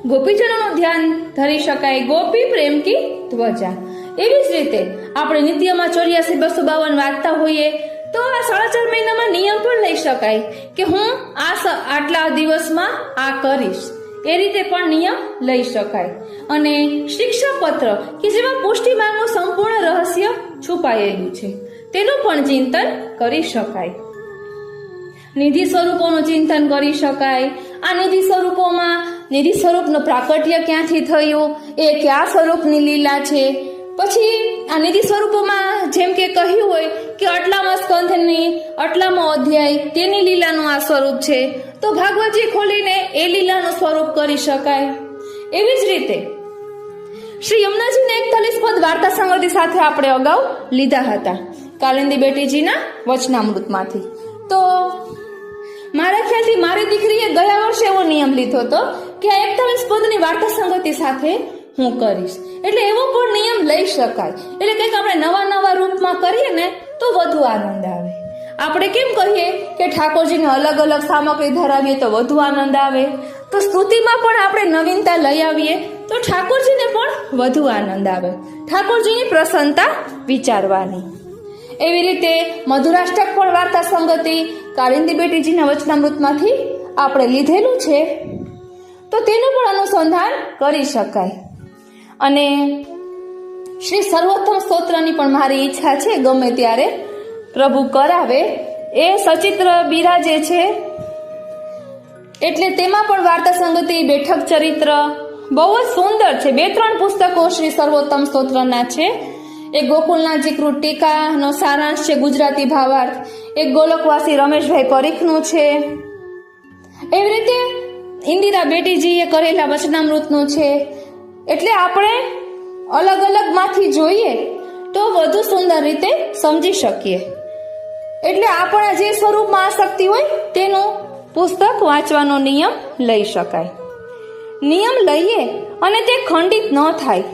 ગોપીજનોનું ધ્યાન ધરી શકાય, ગોપી પ્રેમ કી ધ્વજા. એવી જ રીતે આપણે નિત્યમાં 84-252 વાંચતા હોઈએ તો આ 4.5 મહિનામાં નિયમ પણ લઈ શકાય કે હું આટલા દિવસમાં આ કરીશ. એ રીતે પણ નિયમ લઈ શકાય. અને શિક્ષા પત્ર કે જેમાં પુષ્ટિ માર્ગનું સંપૂર્ણ રહસ્ય છુપાયેલું છે તેનું પણ ચિંતન કરી શકાય. નિધિ સ્વરૂપોનું ચિંતન કરી શકાય. આ નિધિ સ્વરૂપોમાં નિધિ સ્વરૂપનું પ્રાકટ્ય ક્યાંથી થયું, એ કયા સ્વરૂપની લીલા છે. પછી આ નિધિ સ્વરૂપોમાં જેમ કે કહ્યું હોય કે આટલામાં સ્કંધની આટલામાં અધ્યાય તેની લીલાનું આ સ્વરૂપ છે, તો ભાગવતજી ખોલીને એ લીલાનું સ્વરૂપ કરી શકાય. એવી જ રીતે શ્રી યમુનાજીને 41 પદ વાર્તા સંગતિ સાથે આપણે અગાઉ લીધા હતા કાલિંદી બેટીજીના વચનામૃતમાંથી. તો મારા ખ્યાલથી મારી દીકરીએ ગયા વર્ષે એવો નિયમ લીધો હતો કે આ 41 પદની વાર્તા સંગતિ સાથે હું કરીશ. એટલે એવો પણ નિયમ લઈ શકાય. એટલે કંઈક આપણે નવા રૂપમાં કરીએ ને તો વધુ આનંદ આવે. આપણે કેમ કહીએ કે ઠાકોરજીને અલગ અલગ સામગ્રી ધરાવીએ તો વધુ આનંદ આવે, તો સ્તુતિમાં પણ આપણે નવીનતા લઈ આવીએ તો ઠાકોરજીને પણ વધુ આનંદ આવે. ઠાકોરજીની પ્રસન્નતા વિચારવાની. એવી રીતે મધુરાષ્ટક પણ વાર્તા સંગતિ કાલિંદી બેટીજીના વચનામૃતમાંથી આપણે લીધેલું છે, તો તેનું પણ અનુસંધાન કરી શકાય. અને શ્રી સર્વોત્તમ સ્તોત્રની પણ મારી ઈચ્છા છે ગમે ત્યારે પ્રભુ કરાવે એ સચિત્ર બિરાજે છે. એટલે તેમાં પણ વાર્તા સંગતિ, બેઠક ચરિત્ર બહુ જ સુંદર છે. 2-3 પુસ્તકો શ્રી સર્વોત્તમ સ્તોત્રના છે. એક ગોકુલનાથજી કૃત ટીકાનો સારાંશ છે, ગુજરાતી ભાવાર્થ. એક ગોલકવાસી રમેશભાઈ પરીખનું છે. એવી રીતે ઇન્દિરા બેટીજીએ કરેલા વચનામૃતનું છે. એટલે આપણે અલગ અલગ માંથી જોઈએ તો વધુ સુંદર રીતે સમજી શકીએ. એટલે આપણા જે સ્વરૂપમાં આસક્તિ હોય તેનું પુસ્તક વાંચવાનો નિયમ લઈ શકાય. નિયમ લઈએ અને તે ખંડિત ન થાય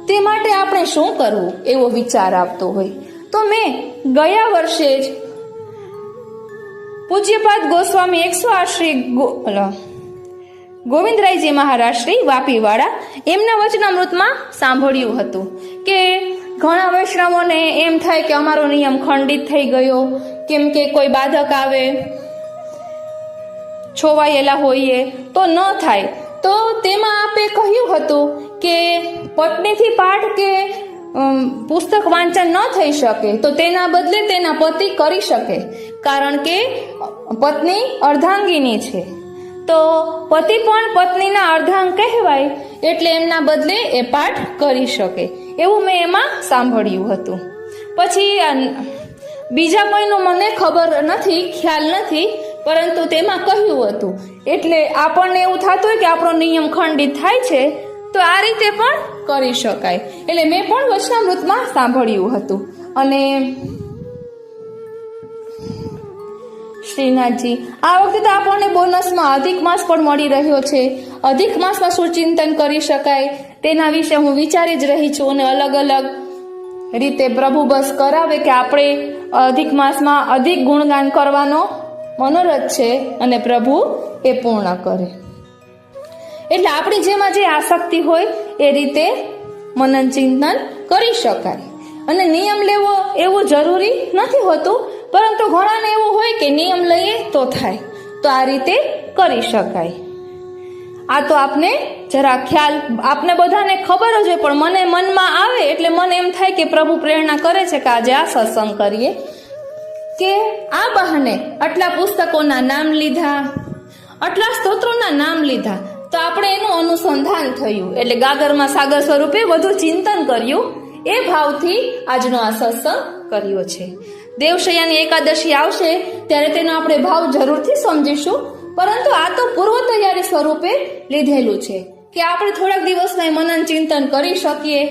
તે માટે આપણે શું કરવું એવો વિચાર આવતો હોય તો મેં ગયા વર્ષે જ પૂજ્યપાદ ગોસ્વામી 108 શ્રી ગોવિંદરાયજી મહારાજ શ્રી વાપીવાળા એમના વચનામૃતમાં સાંભળ્યું હતું કે ઘણા વૈષ્ણવોને એમ થાય કે અમારો નિયમ ખંડિત થઈ ગયો, કેમ કે કોઈ બાધક આવે, છોવાયેલા હોઈએ તો ન થાય. તો તેમાં આપે કહ્યું હતું કે પત્નીથી પાઠ કે પુસ્તક વાંચન ન થઈ શકે તો તેના બદલે તેના પતિ કરી શકે, કારણ કે પત્ની અર્ધાંગિની છે. તો પતિ પણ પત્નીના અર્ધાંગ કહેવાય, એટલે એમના બદલે એ પાઠ કરી શકે એવું મેં એમાં સાંભળ્યું હતું. પછી બીજા કોઈનું મને ખબર નથી, ખ્યાલ નથી, પરંતુ તેમાં કહ્યું હતું. એટલે આપણને એવું થતું હોય કે આપણો નિયમ ખંડિત થાય છે તો આ રીતે પણ કરી શકાય. એટલે મેં પણ વચનામૃતમાં સાંભળ્યું હતું. અને શ્રીનાથજી, આ વખતે તો આપણને બોનસમાં અધિક માસ પણ મળી રહ્યો છે. અધિક માસમાં શું ચિંતન કરી શકાય તેના વિશે હું વિચારી જ રહી છું, અને અલગ અલગ રીતે પ્રભુ બસ કરાવે કે આપણે અધિક માસમાં અધિક ગુણગાન કરવાનો મનોરથ છે અને પ્રભુ એ પૂર્ણ કરે. એટલે આપણી જેમાં જે આસક્તિ હોય એ રીતે મનન ચિંતન કરી શકાય. અને નિયમ લેવો એવું જરૂરી નથી હોતું, પરંતુ ઘણાને એવું હોય કે નિયમ લઈએ તો થાય, તો આ રીતે કરી શકાય. આ તો આપને જરા ખ્યાલ, આપને બધાને ખબર જ હોય, પણ મને મનમાં આવે એટલે મને એમ થાય કે પ્રભુ પ્રેરણા કરે છે કે આજે આ સત્સંગ કરીએ, કે આ બહાને આટલા પુસ્તકોના નામ લીધા, આટલા સ્તોત્રોના નામ લીધા, તો આપણે એનું અનુસંધાન થયું, એટલે ગાગરમાં સાગર સ્વરૂપે વધુ ચિંતન કર્યું. એ ભાવથી આજનો આ સત્સંગ કર્યો છે. દેવશય્યાની એકાદશી આવશે ત્યારે તેનો આપણે ભાવ જરૂરથી સમજીશું, પરંતુ આ તો પૂર્વ તૈયારી સ્વરૂપે લીધેલું છે કે આપણે થોડાક દિવસમાં મનન ચિંતન કરી શકીએ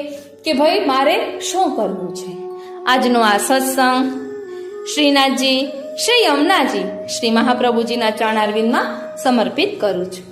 કે ભાઈ મારે શું કરવું છે. આજનો આ સત્સંગ શ્રીનાથજી, શ્રી યમુનાજી, શ્રી મહાપ્રભુજીના ચરણારવિંદમાં સમર્પિત કરું છું.